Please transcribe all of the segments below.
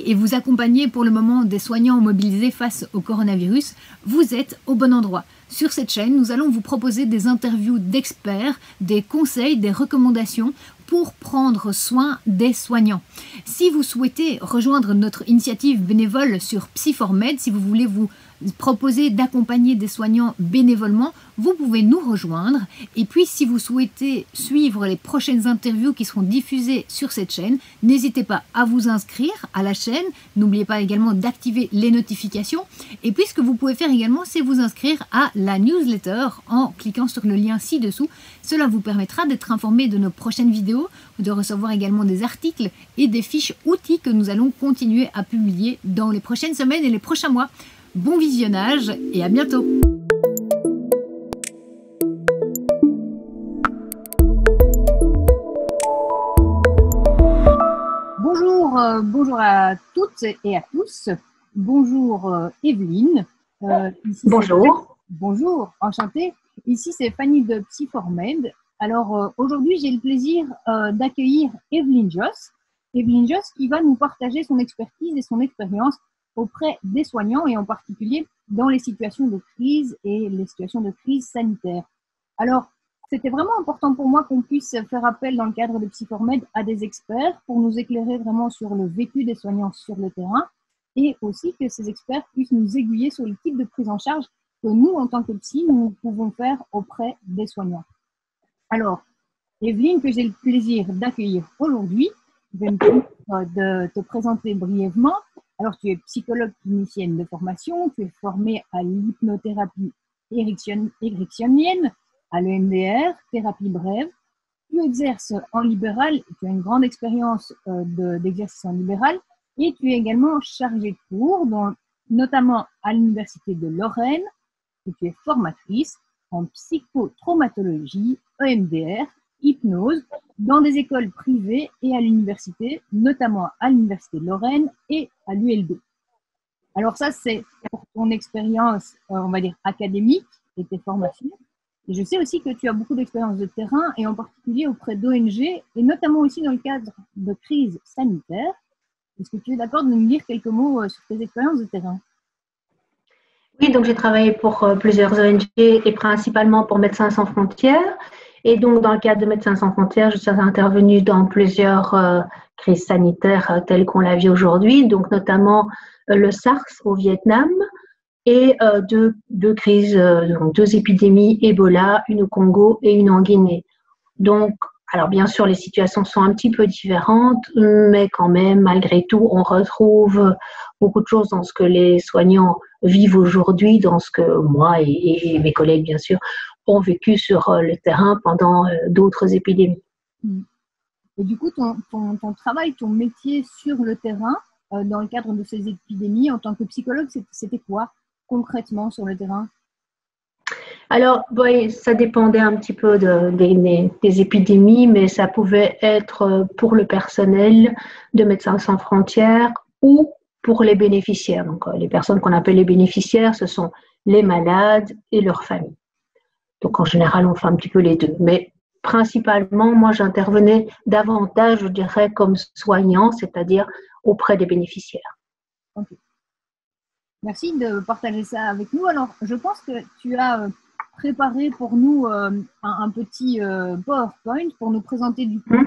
et vous accompagnez pour le moment des soignants mobilisés face au coronavirus, vous êtes au bon endroit. Sur cette chaîne, nous allons vous proposer des interviews d'experts, des conseils, des recommandations pour prendre soin des soignants. Si vous souhaitez rejoindre notre initiative bénévole sur Psy4Med, si vous voulez vous proposer d'accompagner des soignants bénévolement, vous pouvez nous rejoindre. Et puis, si vous souhaitez suivre les prochaines interviews qui seront diffusées sur cette chaîne, n'hésitez pas à vous inscrire à la chaîne. N'oubliez pas également d'activer les notifications. Et puis, ce que vous pouvez faire également, c'est vous inscrire à la newsletter en cliquant sur le lien ci-dessous. Cela vous permettra d'être informé de nos prochaines vidéos, de recevoir également des articles et des fiches outils que nous allons continuer à publier dans les prochaines semaines et les prochains mois. Bon visionnage et à bientôt! Bonjour à toutes et à tous. Bonjour Evelyne. Bonjour. Bonjour, enchantée. Ici c'est Fanny de Psy4Med. Alors aujourd'hui j'ai le plaisir d'accueillir Evelyne Joss. Evelyne Joss qui va nous partager son expertise et son expérience auprès des soignants et en particulier dans les situations de crise et les situations de crise sanitaire. Alors, c'était vraiment important pour moi qu'on puisse faire appel dans le cadre de Psy4Med à des experts pour nous éclairer vraiment sur le vécu des soignants sur le terrain et aussi que ces experts puissent nous aiguiller sur le type de prise en charge que nous, en tant que psy, nous pouvons faire auprès des soignants. Alors, Evelyne, que j'ai le plaisir d'accueillir aujourd'hui, je vais me permettre de te présenter brièvement. Alors, tu es psychologue clinicienne de formation, tu es formée à l'hypnothérapie ericksonienne, à l'EMDR, thérapie brève. Tu exerces en libéral, tu as une grande expérience d'exercice en libéral et tu es également chargée de cours, notamment à l'Université de Lorraine, et tu es formatrice en psychotraumatologie, EMDR, hypnose, dans des écoles privées et à l'université, notamment à l'Université de Lorraine et à l'ULB. Alors ça, c'est pour ton expérience, on va dire, académique et tes formations. Et je sais aussi que tu as beaucoup d'expérience de terrain et en particulier auprès d'ONG et notamment aussi dans le cadre de crise sanitaire. Est-ce que tu es d'accord de nous dire quelques mots sur tes expériences de terrain? Oui, donc j'ai travaillé pour plusieurs ONG et principalement pour Médecins sans frontières. Et donc, dans le cadre de Médecins sans frontières, je suis intervenue dans plusieurs crises sanitaires telles qu'on la vit aujourd'hui, donc notamment le SARS au Vietnam et deux crises, donc deux épidémies, Ebola, une au Congo et une en Guinée. Donc, alors bien sûr, les situations sont un petit peu différentes, mais quand même, malgré tout, on retrouve beaucoup de choses dans ce que les soignants vivent aujourd'hui, dans ce que moi et mes collègues, bien sûr, ont vécu sur le terrain pendant d'autres épidémies. Et du coup, ton travail, ton métier sur le terrain, dans le cadre de ces épidémies, en tant que psychologue, c'était quoi concrètement sur le terrain? Alors, oui, ça dépendait un petit peu des épidémies, mais ça pouvait être pour le personnel de Médecins sans frontières ou pour les bénéficiaires. Donc, les personnes qu'on appelle les bénéficiaires, ce sont les malades et leurs familles. Donc, en général, on fait un petit peu les deux. Mais principalement, moi, j'intervenais davantage, je dirais, comme soignant, c'est-à-dire auprès des bénéficiaires. Okay. Merci de partager ça avec nous. Alors, je pense que tu as préparé pour nous un petit PowerPoint pour nous présenter du coup,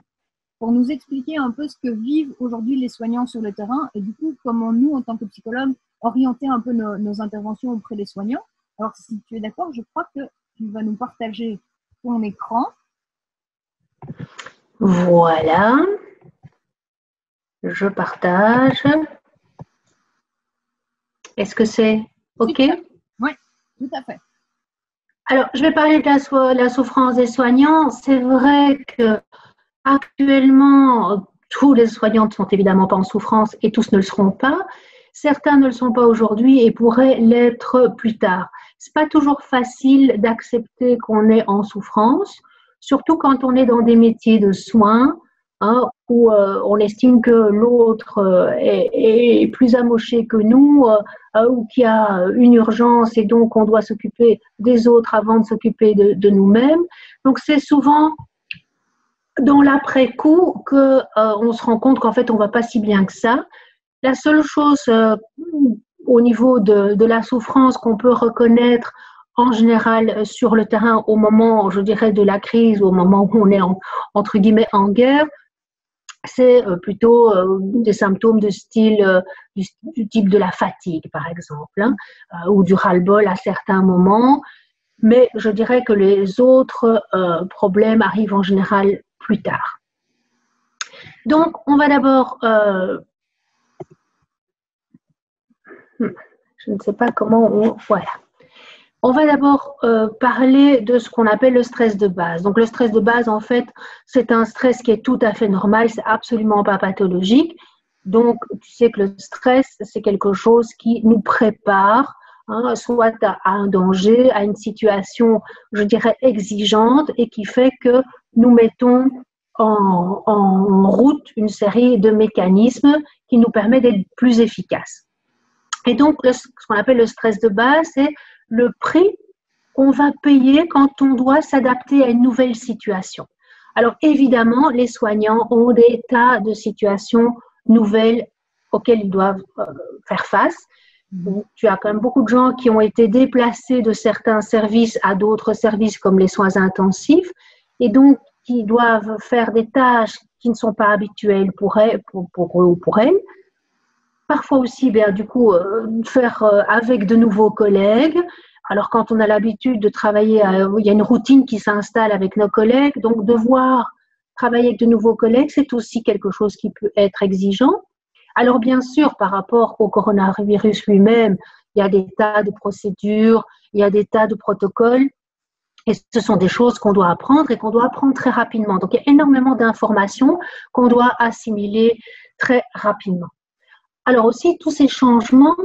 pour nous expliquer un peu ce que vivent aujourd'hui les soignants sur le terrain et du coup, comment nous, en tant que psychologues, orienter un peu nos interventions auprès des soignants. Alors, si tu es d'accord, je crois que tu vas nous partager ton écran. Voilà. Je partage. Est-ce que c'est OK? Oui, tout à fait. Alors, je vais parler de la souffrance des soignants. C'est vrai que actuellement, tous les soignants ne sont évidemment pas en souffrance et tous ne le seront pas. Certains ne le sont pas aujourd'hui et pourraient l'être plus tard. C'est pas toujours facile d'accepter qu'on est en souffrance, surtout quand on est dans des métiers de soins, hein, où on estime que l'autre est plus amoché que nous, ou qu'il y a une urgence et donc on doit s'occuper des autres avant de s'occuper de nous-mêmes. Donc c'est souvent dans l'après-coup qu'on se rend compte qu'en fait on ne va pas si bien que ça. La seule chose au niveau de la souffrance qu'on peut reconnaître en général sur le terrain au moment, je dirais, de la crise, au moment où on est entre guillemets en guerre, c'est plutôt des symptômes de style du type de la fatigue, par exemple, hein, ou du ras-le-bol à certains moments. Mais je dirais que les autres problèmes arrivent en général plus tard. Donc, on va d'abord, je ne sais pas comment voilà. On va d'abord parler de ce qu'on appelle le stress de base. Donc, le stress de base, en fait, c'est un stress qui est tout à fait normal, c'est absolument pas pathologique. Donc, tu sais que le stress, c'est quelque chose qui nous prépare, hein, soit à un danger, à une situation, je dirais, exigeante et qui fait que nous mettons en route une série de mécanismes qui nous permettent d'être plus efficaces. Et donc, ce qu'on appelle le stress de base, c'est le prix qu'on va payer quand on doit s'adapter à une nouvelle situation. Alors, évidemment, les soignants ont des tas de situations nouvelles auxquelles ils doivent faire face. Tu as quand même beaucoup de gens qui ont été déplacés de certains services à d'autres services comme les soins intensifs et donc qui doivent faire des tâches qui ne sont pas habituelles pour eux ou pour elles. Parfois aussi, du coup, faire avec de nouveaux collègues. Alors, quand on a l'habitude de travailler, il y a une routine qui s'installe avec nos collègues, donc devoir travailler avec de nouveaux collègues, c'est aussi quelque chose qui peut être exigeant. Alors, bien sûr, par rapport au coronavirus lui-même, il y a des tas de procédures, il y a des tas de protocoles, et ce sont des choses qu'on doit apprendre et qu'on doit apprendre très rapidement. Donc, il y a énormément d'informations qu'on doit assimiler très rapidement. Alors aussi, tous ces changements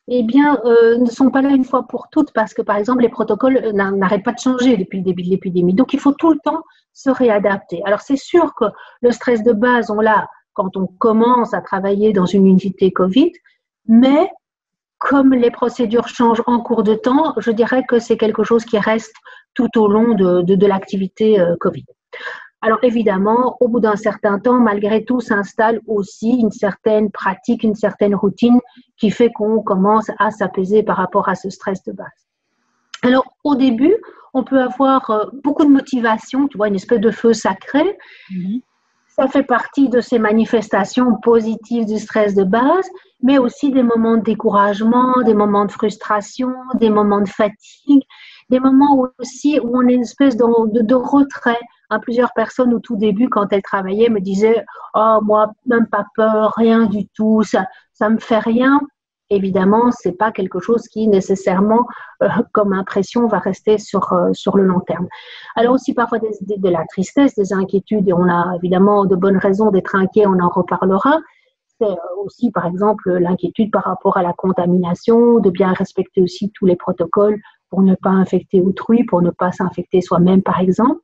ne sont pas là une fois pour toutes parce que, par exemple, les protocoles n'arrêtent pas de changer depuis le début de l'épidémie. Donc, il faut tout le temps se réadapter. Alors, c'est sûr que le stress de base, on l'a quand on commence à travailler dans une unité Covid, mais comme les procédures changent en cours de temps, je dirais que c'est quelque chose qui reste tout au long de l'activité Covid. Alors évidemment, au bout d'un certain temps, malgré tout, s'installe aussi une certaine pratique, une certaine routine qui fait qu'on commence à s'apaiser par rapport à ce stress de base. Alors au début, on peut avoir beaucoup de motivation, tu vois, une espèce de feu sacré. Ça fait partie de ces manifestations positives du stress de base, mais aussi des moments de découragement, des moments de frustration, des moments de fatigue, des moments aussi où on est une espèce de retrait. Plusieurs personnes au tout début, quand elles travaillaient, me disaient « Oh, moi, même pas peur, rien du tout, ça me fait rien ». Évidemment, ce n'est pas quelque chose qui nécessairement, comme impression, va rester sur le long terme. Alors aussi parfois de la tristesse, des inquiétudes, et on a évidemment de bonnes raisons d'être inquiet, on en reparlera. C'est aussi par exemple l'inquiétude par rapport à la contamination, de bien respecter aussi tous les protocoles pour ne pas infecter autrui, pour ne pas s'infecter soi-même par exemple.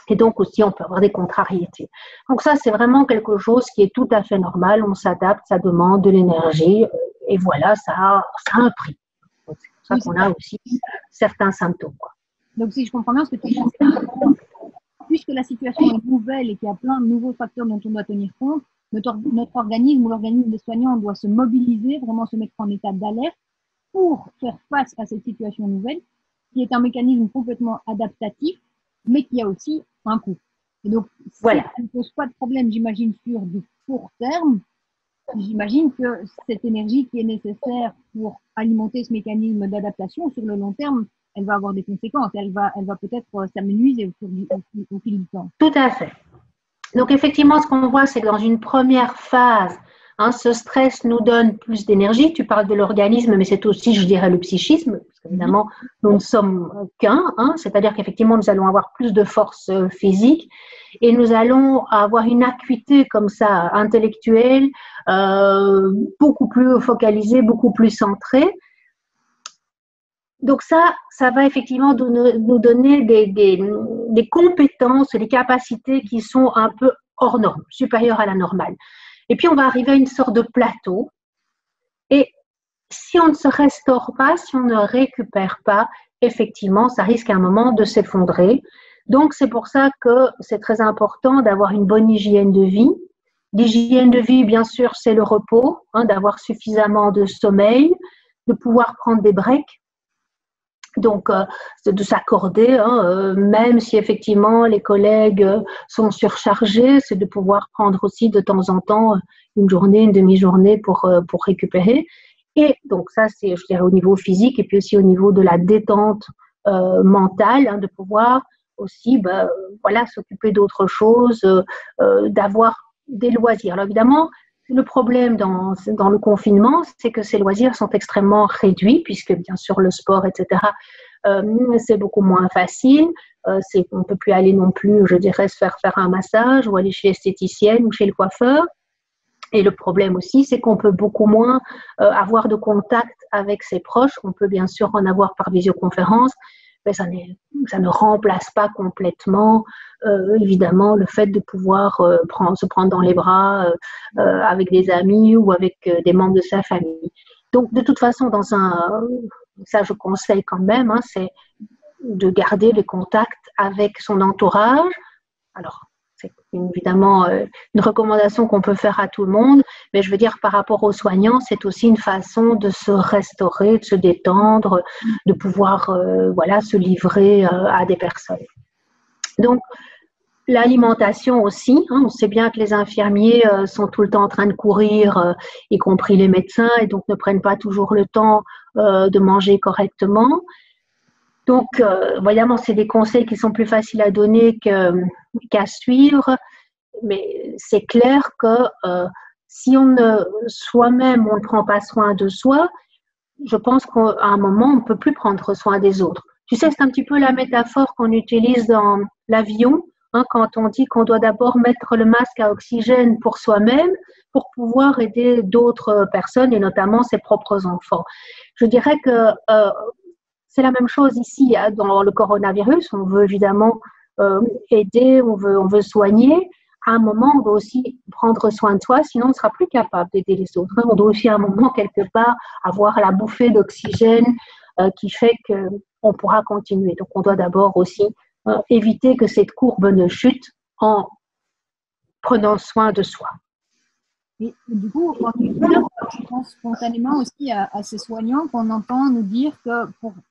Et donc aussi, on peut avoir des contrariétés. Donc ça, c'est vraiment quelque chose qui est tout à fait normal. On s'adapte, ça demande de l'énergie. Et voilà, ça a un prix. Donc, c'est pour ça qu'on a aussi certains symptômes. Donc si je comprends bien ce que tu dis, puisque la situation est nouvelle et qu'il y a plein de nouveaux facteurs dont on doit tenir compte, notre organisme ou l'organisme des soignants doit se mobiliser, vraiment se mettre en état d'alerte pour faire face à cette situation nouvelle, qui est un mécanisme complètement adaptatif, mais qui a aussi un coût. Et donc, voilà. Ça ne pose pas de problème, j'imagine, sur du court terme. J'imagine que cette énergie qui est nécessaire pour alimenter ce mécanisme d'adaptation, sur le long terme, elle va avoir des conséquences. Elle va peut-être s'amenuiser au fil du temps. Tout à fait. Donc, effectivement, ce qu'on voit, c'est que dans une première phase, ce stress nous donne plus d'énergie. Tu parles de l'organisme, mais c'est aussi, je dirais, le psychisme, parce qu'évidemment, nous ne sommes qu'un, c'est-à-dire qu'effectivement, nous allons avoir plus de force physique et nous allons avoir une acuité comme ça, intellectuelle, beaucoup plus focalisée, beaucoup plus centrée. Donc ça va effectivement nous donner des compétences, des capacités qui sont un peu hors norme, supérieures à la normale. Et puis, on va arriver à une sorte de plateau. Et si on ne se restaure pas, si on ne récupère pas, effectivement, ça risque à un moment de s'effondrer. Donc, c'est pour ça que c'est très important d'avoir une bonne hygiène de vie L'hygiène de vie, bien sûr, c'est le repos, d'avoir suffisamment de sommeil, de pouvoir prendre des breaks. Donc, de s'accorder, même si effectivement les collègues sont surchargés, c'est de pouvoir prendre aussi de temps en temps une journée, une demi-journée pour récupérer. Et donc ça, c'est, je dirais, au niveau physique et puis aussi au niveau de la détente mentale, de pouvoir aussi voilà, s'occuper d'autres choses, d'avoir des loisirs. Alors évidemment, le problème dans le confinement, c'est que ces loisirs sont extrêmement réduits, puisque bien sûr le sport, etc., c'est beaucoup moins facile. On ne peut plus aller non plus, je dirais, se faire un massage ou aller chez l'esthéticienne ou chez le coiffeur. Et le problème aussi, c'est qu'on peut beaucoup moins avoir de contact avec ses proches. On peut bien sûr en avoir par visioconférence, mais ça ne remplace pas complètement, évidemment, le fait de pouvoir se prendre dans les bras avec des amis ou avec des membres de sa famille. Donc, de toute façon, ça je conseille quand même, c'est de garder le contact avec son entourage. Alors, c'est évidemment une recommandation qu'on peut faire à tout le monde, mais je veux dire, par rapport aux soignants, c'est aussi une façon de se restaurer, de se détendre, de pouvoir voilà, se livrer à des personnes. Donc, l'alimentation aussi, on sait bien que les infirmiers sont tout le temps en train de courir, y compris les médecins, et donc ne prennent pas toujours le temps de manger correctement. Donc, évidemment, c'est des conseils qui sont plus faciles à donner qu'à suivre, mais c'est clair que si soi-même, on ne prend pas soin de soi, je pense qu'à un moment, on ne peut plus prendre soin des autres. Tu sais, c'est un petit peu la métaphore qu'on utilise dans l'avion, quand on dit qu'on doit d'abord mettre le masque à oxygène pour soi-même, pour pouvoir aider d'autres personnes, et notamment ses propres enfants. Je dirais que c'est la même chose ici dans le coronavirus. On veut évidemment aider, on veut soigner. À un moment, on doit aussi prendre soin de soi, sinon on ne sera plus capable d'aider les autres. On doit aussi à un moment, quelque part, avoir la bouffée d'oxygène qui fait qu'on pourra continuer. Donc, on doit d'abord aussi éviter que cette courbe ne chute en prenant soin de soi. Et du coup, quand tu dis ça, je pense spontanément aussi à ces soignants qu'on entend nous dire que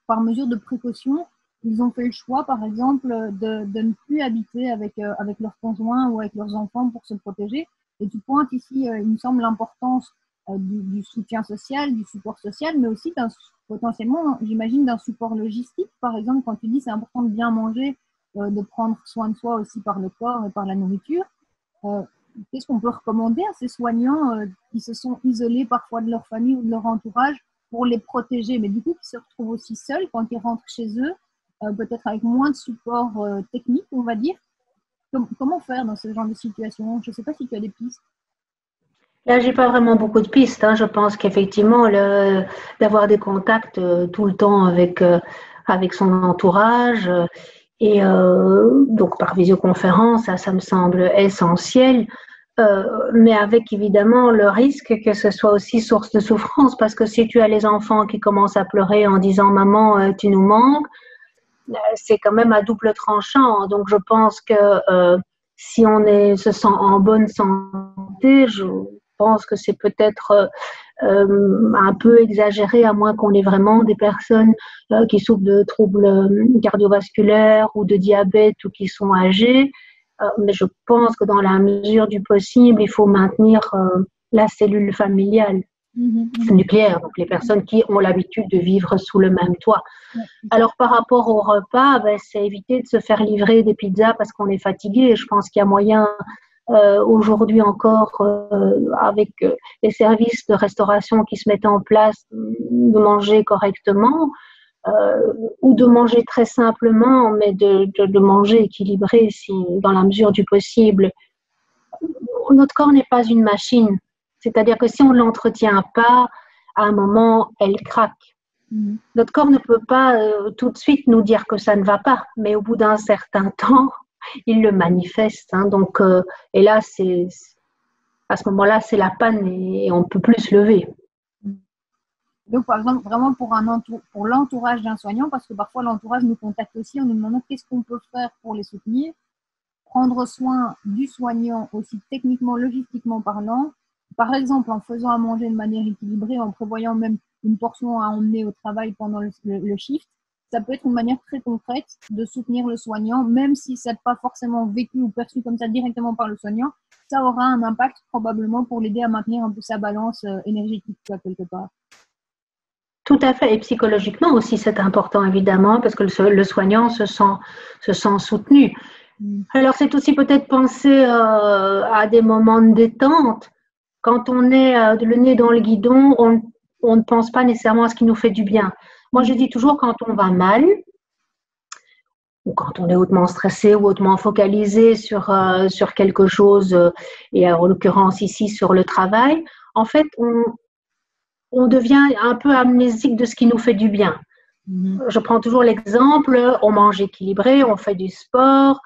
par mesure de précaution, ils ont fait le choix, par exemple, de ne plus habiter avec leurs conjoints ou avec leurs enfants pour se protéger. Et tu pointes ici, il me semble, l'importance du soutien social, du support social, mais aussi potentiellement, j'imagine, d'un support logistique. Par exemple, quand tu dis c'est important de bien manger, de prendre soin de soi aussi par le corps et par la nourriture. Qu'est-ce qu'on peut recommander à ces soignants qui se sont isolés parfois de leur famille ou de leur entourage pour les protéger, mais du coup qui se retrouvent aussi seuls quand ils rentrent chez eux, peut-être avec moins de support technique, on va dire. Comment faire dans ce genre de situation? Je ne sais pas si tu as des pistes. Là, j'ai pas vraiment beaucoup de pistes. Je pense qu'effectivement, d'avoir des contacts tout le temps avec son entourage et donc par visioconférence, ça me semble essentiel. Mais avec évidemment le risque que ce soit aussi source de souffrance, parce que si tu as les enfants qui commencent à pleurer en disant maman, tu nous manques, c'est quand même à double tranchant. Donc je pense que si on se sent en bonne santé, je pense que c'est peut-être un peu exagéré, à moins qu'on ait vraiment des personnes qui souffrent de troubles cardiovasculaires ou de diabète ou qui sont âgées. Mais je pense que dans la mesure du possible, il faut maintenir la cellule familiale nucléaire, donc les personnes qui ont l'habitude de vivre sous le même toit. Alors par rapport au repas, c'est éviter de se faire livrer des pizzas parce qu'on est fatigué. Je pense qu'il y a moyen aujourd'hui encore, avec les services de restauration qui se mettent en place, de manger correctement. Ou de manger très simplement, mais de manger équilibré dans la mesure du possible. Notre corps n'est pas une machine, c'est-à-dire que si on ne l'entretient pas, à un moment, elle craque. Notre corps ne peut pas tout de suite nous dire que ça ne va pas, mais au bout d'un certain temps, il le manifeste. Donc, et là, à ce moment-là, c'est la panne et on ne peut plus se lever. Donc, par exemple, vraiment pour l'entourage d'un soignant, parce que parfois l'entourage nous contacte aussi en nous demandant qu'est-ce qu'on peut faire pour les soutenir. prendre soin du soignant aussi techniquement, logistiquement parlant, par exemple en faisant à manger de manière équilibrée, en prévoyant même une portion à emmener au travail pendant le shift, ça peut être une manière très concrète de soutenir le soignant, même si ça n'est pas forcément vécu ou perçu comme ça directement par le soignant, ça aura un impact probablement pour l'aider à maintenir un peu sa balance énergétique, quelque part. Tout à fait, et psychologiquement aussi c'est important évidemment, parce que le soignant se sent soutenu. Alors c'est aussi peut-être penser à des moments de détente. Quand on est le nez dans le guidon, on ne pense pas nécessairement à ce qui nous fait du bien. Moi, je dis toujours, quand on va mal, ou quand on est hautement stressé ou hautement focalisé sur quelque chose, et en l'occurrence ici sur le travail, en fait, on devient un peu amnésique de ce qui nous fait du bien. Je prends toujours l'exemple, on mange équilibré, on fait du sport,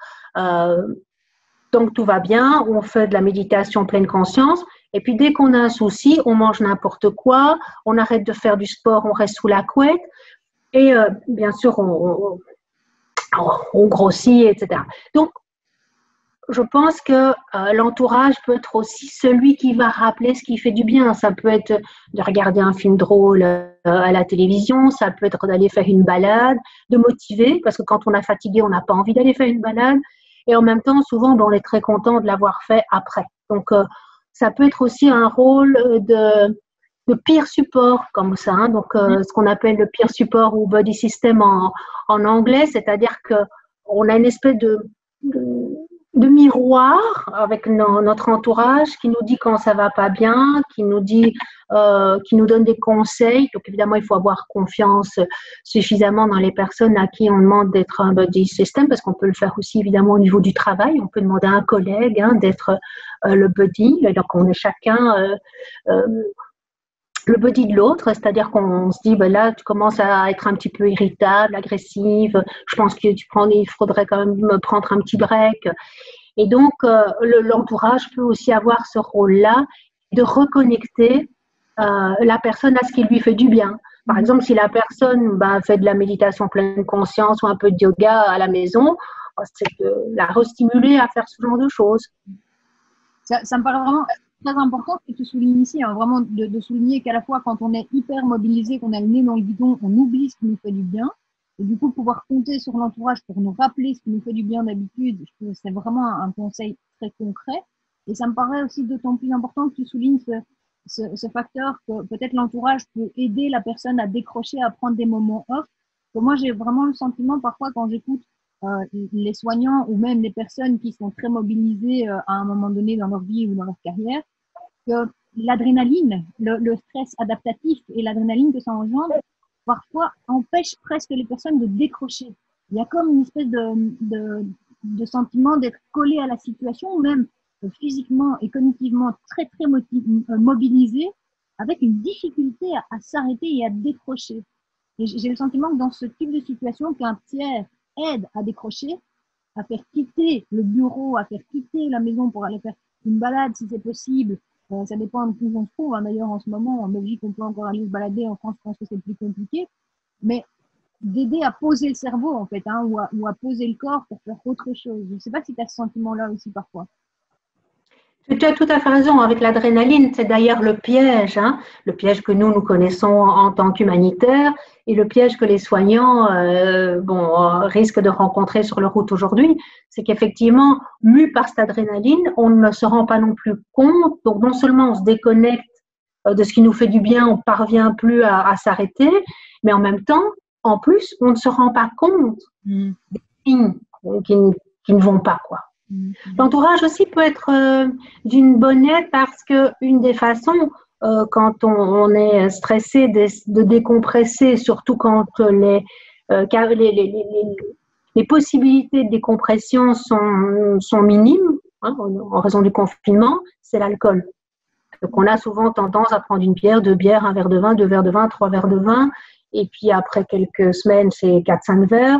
donc tout va bien, on fait de la méditation pleine conscience. Et puis, dès qu'on a un souci, on mange n'importe quoi, on arrête de faire du sport, on reste sous la couette. Et bien sûr, on grossit, etc. Donc, je pense que l'entourage peut être aussi celui qui va rappeler ce qui fait du bien. Ça peut être de regarder un film drôle à la télévision, ça peut être d'aller faire une balade, de motiver, parce que quand on est fatigué, on n'a pas envie d'aller faire une balade. Et en même temps, souvent, on est très content de l'avoir fait après. Donc, ça peut être aussi un rôle de peer support comme ça, hein. Donc ce qu'on appelle le peer support ou body system en anglais, c'est-à-dire qu'on a une espèce de miroir avec notre entourage qui nous dit quand ça va pas bien, qui nous donne des conseils. Donc évidemment, il faut avoir confiance suffisamment dans les personnes à qui on demande d'être un body system, parce qu'on peut le faire aussi évidemment au niveau du travail. On peut demander à un collègue d'être le buddy. Donc on est chacun le buddy de l'autre, c'est-à-dire qu'on se dit, ben là, tu commences à être un petit peu irritable, agressive, je pense que il faudrait quand même me prendre un petit break. Et donc, l'entourage peut aussi avoir ce rôle-là de reconnecter la personne à ce qui lui fait du bien. Par exemple, si la personne fait de la méditation pleine conscience ou un peu de yoga à la maison, c'est de la restimuler à faire ce genre de choses. Ça me paraît vraiment très important ce que tu soulignes ici, vraiment de souligner qu'à la fois quand on est hyper mobilisé, qu'on a le nez dans le guidon, on oublie ce qui nous fait du bien. Et du coup, pouvoir compter sur l'entourage pour nous rappeler ce qui nous fait du bien d'habitude, je trouve que c'est vraiment un conseil très concret. Et ça me paraît aussi d'autant plus important que tu soulignes ce facteur que peut-être l'entourage peut aider la personne à décrocher, à prendre des moments off. Que moi, j'ai vraiment le sentiment parfois quand j'écoute les soignants ou même les personnes qui sont très mobilisées à un moment donné dans leur vie ou dans leur carrière, que l'adrénaline, le stress adaptatif et l'adrénaline que ça engendre, parfois empêche presque les personnes de décrocher. Il y a comme une espèce de sentiment d'être collé à la situation, même physiquement et cognitivement très très mobilisé, avec une difficulté à s'arrêter et à décrocher. Et j'ai le sentiment que dans ce type de situation, qu'un tiers aide à décrocher, à faire quitter le bureau, à faire quitter la maison pour aller faire une balade si c'est possible. Ça dépend de où on se trouve. D'ailleurs, en ce moment, en Belgique, on peut encore aller se balader. En France, je pense que c'est plus compliqué. Mais d'aider à poser le cerveau, en fait, ou à poser le corps pour faire autre chose. Je ne sais pas si tu as ce sentiment-là aussi parfois. Tu as tout à fait raison. Avec l'adrénaline, c'est d'ailleurs le piège, le piège que nous connaissons en tant qu'humanitaires et le piège que les soignants risquent de rencontrer sur leur route aujourd'hui. C'est qu'effectivement, mus par cette adrénaline, on ne se rend pas non plus compte. Donc, non seulement on se déconnecte de ce qui nous fait du bien, on ne parvient plus à s'arrêter, mais en même temps, en plus, on ne se rend pas compte des signes qui ne vont pas, quoi. L'entourage aussi peut être d'une bonne aide parce qu'une des façons, quand on est stressé, de décompresser, surtout quand les possibilités de décompression sont minimes, en raison du confinement, c'est l'alcool. Donc on a souvent tendance à prendre une bière, 2 bières, un verre de vin, 2 verres de vin, 3 verres de vin, et puis après quelques semaines, c'est 4-5 verres.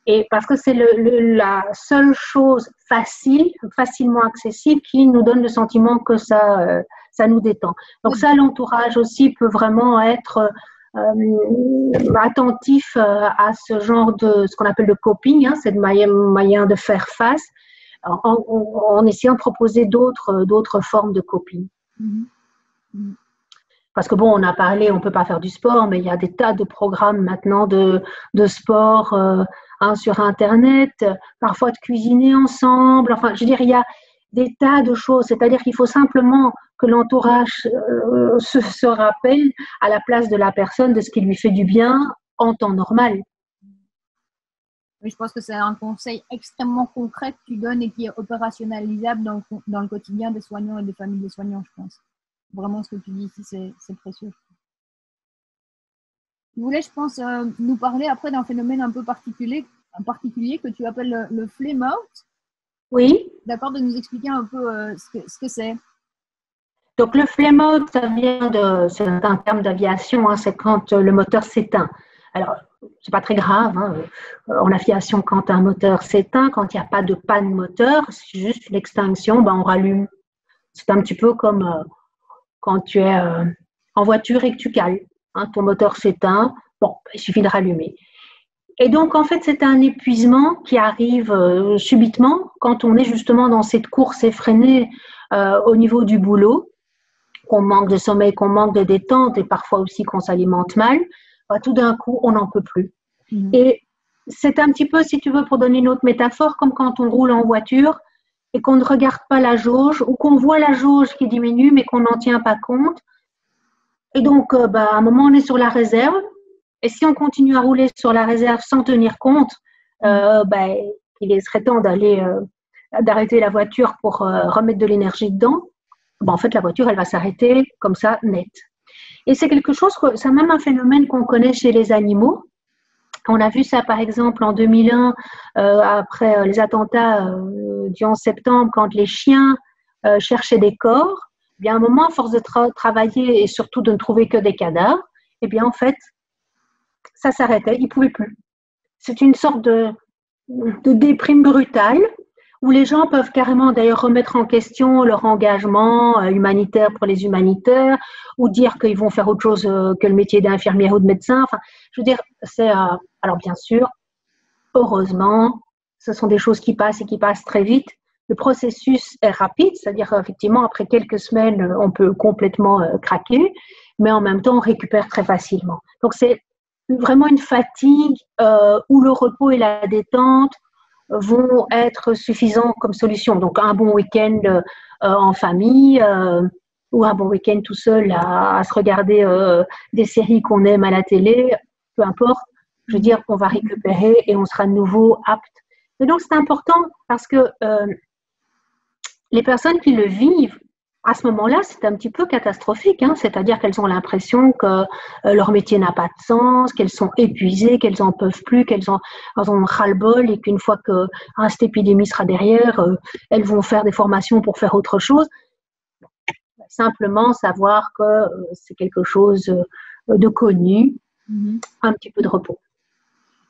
Et parce que c'est la seule chose facilement accessible qui nous donne le sentiment que ça nous détend. Donc ça, l'entourage aussi peut vraiment être attentif à ce genre de, ce qu'on appelle le coping, c'est le moyen de faire face. en essayant de proposer d'autres formes de coping. Parce que bon, on a parlé, on peut pas faire du sport, mais il y a des tas de programmes maintenant de sport sur Internet, parfois de cuisiner ensemble. Enfin, je veux dire, il y a des tas de choses. C'est-à-dire qu'il faut simplement que l'entourage se rappelle à la place de la personne de ce qui lui fait du bien en temps normal. Oui, je pense que c'est un conseil extrêmement concret que tu donnes et qui est opérationnalisable dans le quotidien des soignants et des familles des soignants, je pense. Vraiment, ce que tu dis ici, c'est précieux. Tu voulais, je pense, nous parler après d'un phénomène un peu particulier que tu appelles le flame out. Oui. D'accord, de nous expliquer un peu ce que c'est. Donc, le flame out, c'est un terme d'aviation, hein, c'est quand le moteur s'éteint. Alors, c'est pas très grave, hein. En aviation, quand un moteur s'éteint, quand il n'y a pas de panne moteur, c'est juste une extinction, ben, on rallume. C'est un petit peu comme quand tu es en voiture et que tu cales. Hein, ton moteur s'éteint, bon, il suffit de rallumer. Et donc, en fait, c'est un épuisement qui arrive subitement quand on est justement dans cette course effrénée au niveau du boulot, qu'on manque de sommeil, qu'on manque de détente et parfois aussi qu'on s'alimente mal. Bah, tout d'un coup, on n'en peut plus. Et c'est un petit peu, si tu veux, pour donner une autre métaphore, comme quand on roule en voiture et qu'on ne regarde pas la jauge ou qu'on voit la jauge qui diminue mais qu'on n'en tient pas compte. Et donc, à un moment, on est sur la réserve. Et si on continue à rouler sur la réserve sans tenir compte, il serait temps d'arrêter la voiture pour remettre de l'énergie dedans. En fait, la voiture, elle va s'arrêter comme ça, net. Et c'est quelque chose, c'est même un phénomène qu'on connaît chez les animaux. On a vu ça, par exemple, en 2001, après les attentats du 11 septembre, quand les chiens cherchaient des corps. Eh bien, à un moment, à force de travailler et surtout de ne trouver que des cadavres, eh bien, en fait, ça s'arrêtait, ils ne pouvaient plus. C'est une sorte de déprime brutale où les gens peuvent carrément d'ailleurs remettre en question leur engagement humanitaire pour les humanitaires ou dire qu'ils vont faire autre chose que le métier d'infirmière ou de médecin. Enfin, je veux dire, alors bien sûr, heureusement, ce sont des choses qui passent et qui passent très vite. Le processus est rapide, c'est-à-dire effectivement, après quelques semaines, on peut complètement craquer, mais en même temps, on récupère très facilement. Donc, c'est vraiment une fatigue où le repos et la détente vont être suffisants comme solution. Donc, un bon week-end en famille ou un bon week-end tout seul à se regarder des séries qu'on aime à la télé, peu importe. Je veux dire, on va récupérer et on sera de nouveau apte. Et donc, c'est important parce que les personnes qui le vivent, à ce moment-là, c'est un petit peu catastrophique. Hein, c'est-à-dire qu'elles ont l'impression que leur métier n'a pas de sens, qu'elles sont épuisées, qu'elles n'en peuvent plus, qu'elles ont ras-le-bol et qu'une fois que cette épidémie sera derrière, elles vont faire des formations pour faire autre chose. Simplement savoir que c'est quelque chose de connu, un petit peu de repos.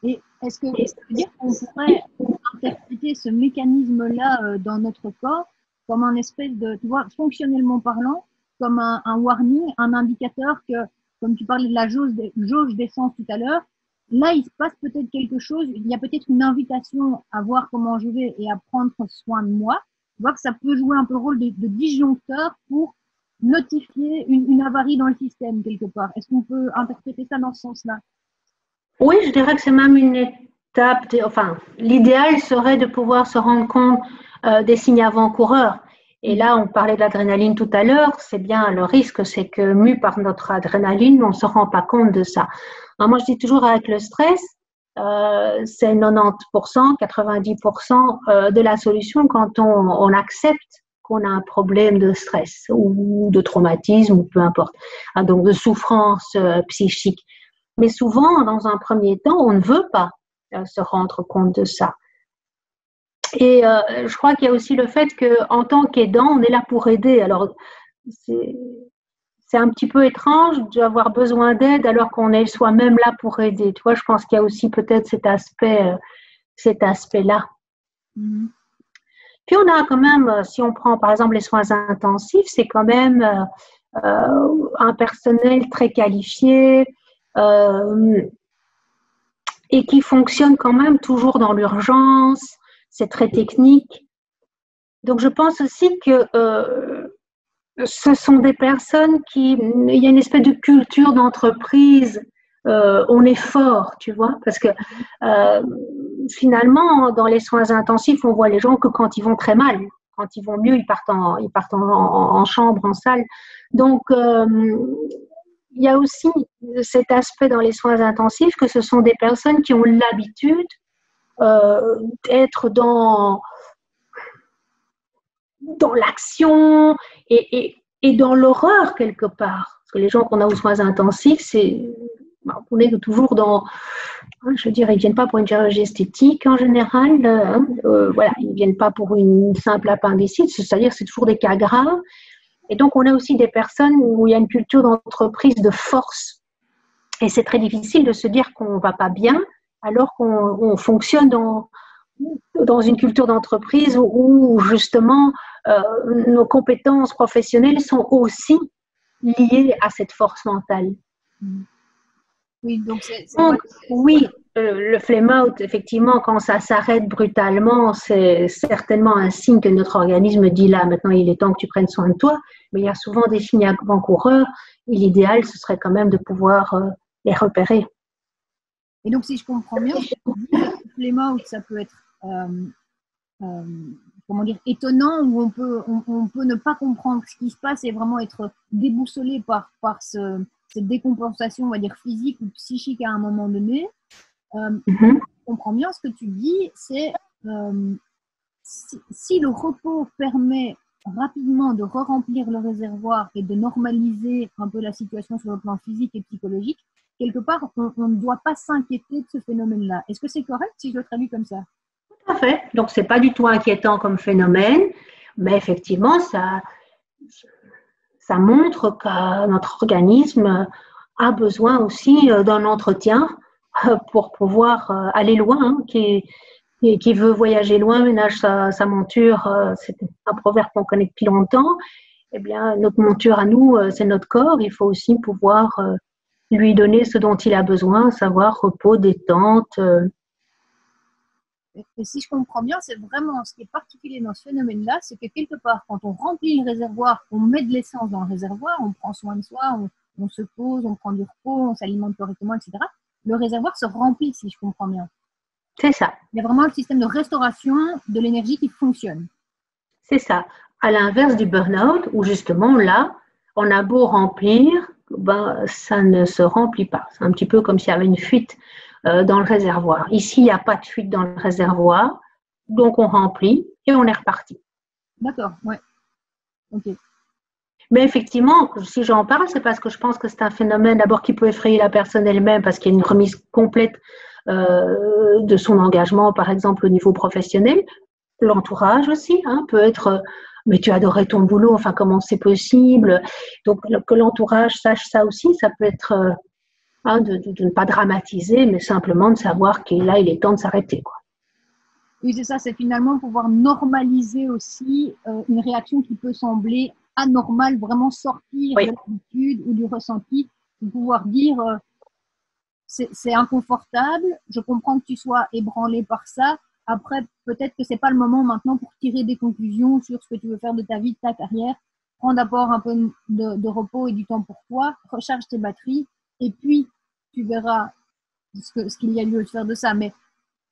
Et est-ce que ça veut dire qu'on pourrait interpréter ce mécanisme-là dans notre corps comme un espèce de, tu vois, fonctionnellement parlant, comme un warning, un indicateur que, comme tu parlais de la jauge d'essence tout à l'heure, là, il se passe peut-être quelque chose, il y a peut-être une invitation à voir comment je vais et à prendre soin de moi. Tu vois que ça peut jouer un peu le rôle de disjoncteur pour notifier une avarie dans le système quelque part. Est-ce qu'on peut interpréter ça dans ce sens-là? Oui, je dirais que c'est même une étape, enfin, l'idéal serait de pouvoir se rendre compte des signes avant-coureurs. Et là, on parlait de l'adrénaline tout à l'heure, c'est bien le risque, c'est que mu par notre adrénaline, on ne se rend pas compte de ça. Alors moi, je dis toujours avec le stress, c'est 90%, 90% de la solution quand on accepte qu'on a un problème de stress ou de traumatisme ou peu importe, donc de souffrance psychique. Mais souvent, dans un premier temps, on ne veut pas se rendre compte de ça. Et je crois qu'il y a aussi le fait qu'en tant qu'aidant, on est là pour aider. Alors, c'est un petit peu étrange d'avoir besoin d'aide alors qu'on est soi-même là pour aider. Tu vois, je pense qu'il y a aussi peut-être cet aspect-là. Puis on a quand même, si on prend par exemple les soins intensifs, c'est quand même un personnel très qualifié, et qui fonctionne quand même toujours dans l'urgence, c'est très technique. Donc, je pense aussi que ce sont des personnes il y a une espèce de culture d'entreprise. On est fort, tu vois, parce que finalement, dans les soins intensifs, on voit les gens que quand ils vont très mal. Quand ils vont mieux, ils partent en chambre, en salle. Donc, il y a aussi cet aspect dans les soins intensifs que ce sont des personnes qui ont l'habitude d'être dans l'action et dans l'horreur quelque part. Parce que les gens qu'on a aux soins intensifs, on est toujours dans, je dirais, ils ne viennent pas pour une chirurgie esthétique en général, voilà, ils ne viennent pas pour une simple appendicite, c'est-à-dire c'est toujours des cas graves. Et donc, on a aussi des personnes où il y a une culture d'entreprise de force. Et c'est très difficile de se dire qu'on ne va pas bien alors qu'on fonctionne dans une culture d'entreprise où justement nos compétences professionnelles sont aussi liées à cette force mentale. Oui, donc oui, le flame out, effectivement, quand ça s'arrête brutalement, c'est certainement un signe que notre organisme dit là, maintenant il est temps que tu prennes soin de toi, mais il y a souvent des signes avant-coureurs et l'idéal, ce serait quand même de pouvoir les repérer. Et donc, si je comprends bien, le flame out, ça peut être comment dire, étonnant, où on peut ne pas comprendre ce qui se passe et vraiment être déboussolé par cette décompensation, on va dire, physique ou psychique à un moment donné. Je comprends bien ce que tu dis, c'est si le repos permet rapidement de re-remplir le réservoir et de normaliser un peu la situation sur le plan physique et psychologique, quelque part, on ne doit pas s'inquiéter de ce phénomène-là. Est-ce que c'est correct si je le traduis comme ça? Tout à fait. Donc, ce n'est pas du tout inquiétant comme phénomène, mais effectivement, ça montre que notre organisme a besoin aussi d'un entretien pour pouvoir aller loin, hein, qui veut voyager loin ménage sa monture. C'est un proverbe qu'on connaît depuis longtemps. Eh bien, notre monture à nous, c'est notre corps. Il faut aussi pouvoir lui donner ce dont il a besoin, savoir repos, détente. Et si je comprends bien, c'est vraiment ce qui est particulier dans ce phénomène-là, c'est que quelque part, quand on remplit le réservoir, on met de l'essence dans le réservoir, on prend soin de soi, on se pose, on prend du repos, on s'alimente correctement, etc. Le réservoir se remplit, si je comprends bien. C'est ça. Il y a vraiment un système de restauration de l'énergie qui fonctionne. C'est ça. À l'inverse du burn-out, où justement, là, on a beau remplir, ben, ça ne se remplit pas. C'est un petit peu comme s'il y avait une fuite dans le réservoir. Ici, il n'y a pas de fuite dans le réservoir, donc on remplit et on est reparti. D'accord, ouais. Ok. Mais effectivement, si j'en parle, c'est parce que je pense que c'est un phénomène d'abord qui peut effrayer la personne elle-même parce qu'il y a une remise complète de son engagement, par exemple au niveau professionnel. L'entourage aussi peut être mais tu adorais ton boulot, enfin comment c'est possible? Donc que l'entourage sache ça aussi, ça peut être de ne pas dramatiser, mais simplement de savoir qu'il est temps de s'arrêter, quoi. Oui, c'est ça, c'est finalement pouvoir normaliser aussi une réaction qui peut sembler anormale, vraiment sortir de l'habitude ou du ressenti, de pouvoir dire c'est inconfortable, je comprends que tu sois ébranlé par ça. Après, peut-être que c'est pas le moment maintenant pour tirer des conclusions sur ce que tu veux faire de ta vie, de ta carrière. Prends d'abord un peu de repos et du temps pour toi, recharge tes batteries, et puis tu verras ce qu'il y a lieu de faire de ça. Mais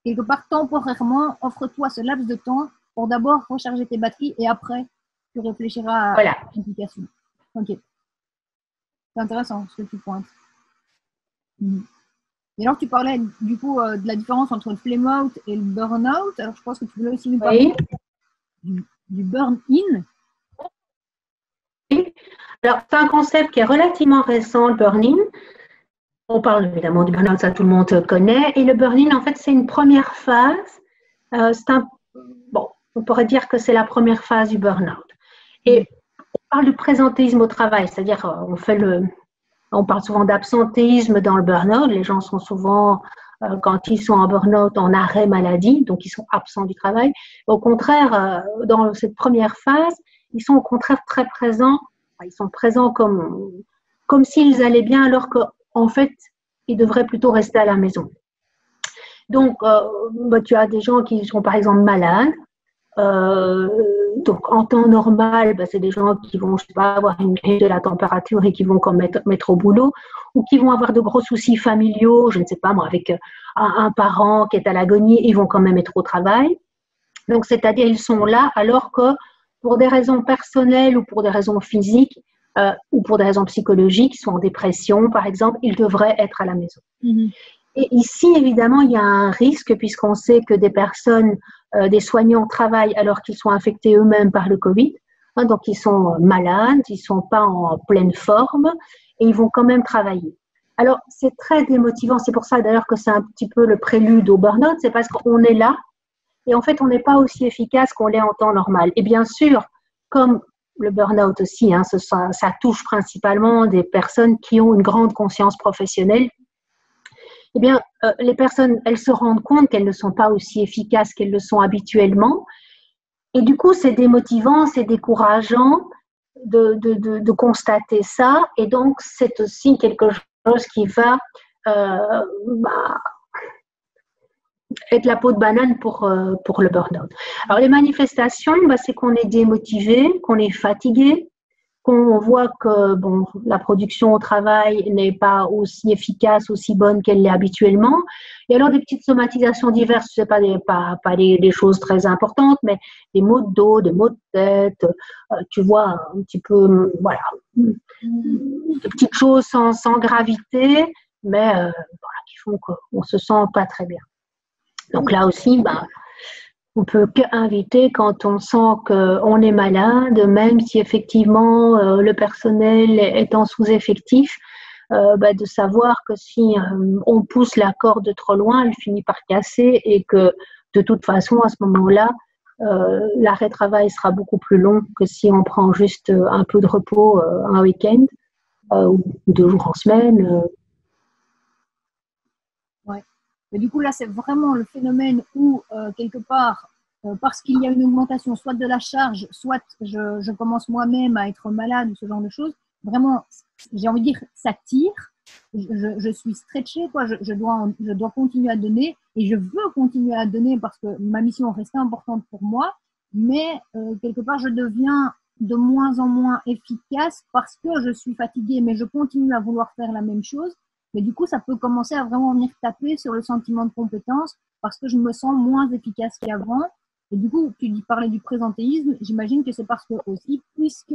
quelque part, temporairement, offre-toi ce laps de temps pour d'abord recharger tes batteries et après, tu réfléchiras à l'application. Ok. C'est intéressant ce que tu pointes. Et alors, tu parlais du coup de la différence entre le flame out et le burn out. Alors, je pense que tu voulais aussi nous parler du burn in. Oui. Alors, c'est un concept qui est relativement récent, le burn in. On parle évidemment du burn out, ça tout le monde connaît. Et le burn in, en fait, c'est une première phase. On pourrait dire que c'est la première phase du burn out. Et on parle du présentéisme au travail, c'est-à-dire on parle souvent d'absentéisme dans le burn-out. Les gens sont souvent, quand ils sont en burn-out, en arrêt maladie, donc ils sont absents du travail. Au contraire, dans cette première phase, ils sont au contraire très présents. Ils sont présents comme s'ils allaient bien, alors qu'en fait, ils devraient plutôt rester à la maison. Donc, tu as des gens qui sont par exemple malades, Donc, en temps normal, c'est des gens qui vont, je sais pas, avoir une grille de la température et qui vont quand même mettre au boulot, ou qui vont avoir de gros soucis familiaux, je ne sais pas moi, avec un parent qui est à l'agonie, ils vont quand même être au travail. Donc, c'est-à-dire, ils sont là alors que pour des raisons personnelles ou pour des raisons physiques ou pour des raisons psychologiques, ils sont en dépression, par exemple, ils devraient être à la maison. Et ici, évidemment, il y a un risque puisqu'on sait que des personnes, des soignants travaillent alors qu'ils sont infectés eux-mêmes par le Covid. Donc, ils sont malades, ils ne sont pas en pleine forme et ils vont quand même travailler. Alors, c'est très démotivant. C'est pour ça d'ailleurs que c'est un petit peu le prélude au burn-out. C'est parce qu'on est là et en fait, on n'est pas aussi efficace qu'on l'est en temps normal. Et bien sûr, comme le burn-out aussi, ça touche principalement des personnes qui ont une grande conscience professionnelle. Eh bien, les personnes, elles se rendent compte qu'elles ne sont pas aussi efficaces qu'elles le sont habituellement. Et du coup, c'est démotivant, c'est décourageant de constater ça. Et donc, c'est aussi quelque chose qui va être la peau de banane pour le burn-out. Alors, les manifestations, c'est qu'on est démotivé, qu'on est fatigué, qu'on voit que la production au travail n'est pas aussi efficace, aussi bonne qu'elle l'est habituellement. Et alors des petites somatisations diverses, je ne sais pas les choses très importantes, mais des maux de dos, des maux de tête, tu vois, un petit peu, voilà, des petites choses sans gravité, mais qui font qu'on ne se sent pas très bien. Donc là aussi, on peut qu'inviter quand on sent qu'on est malade, même si effectivement le personnel est en sous-effectif, de savoir que si on pousse la corde trop loin, elle finit par casser et que de toute façon, à ce moment-là, l'arrêt de travail sera beaucoup plus long que si on prend juste un peu de repos un week-end ou 2 jours en semaine. Ouais. Mais du coup, là, c'est vraiment le phénomène où, quelque part, parce qu'il y a une augmentation soit de la charge, soit je commence moi-même à être malade ou ce genre de choses, vraiment, j'ai envie de dire, ça tire. Je suis stretchée, quoi. Je dois continuer à donner et je veux continuer à donner parce que ma mission reste importante pour moi, mais quelque part, je deviens de moins en moins efficace parce que je suis fatiguée, mais je continue à vouloir faire la même chose. Mais du coup, ça peut commencer à vraiment venir taper sur le sentiment de compétence parce que je me sens moins efficace qu'avant. Et du coup, tu parlais du présentéisme. J'imagine que c'est parce que aussi, puisque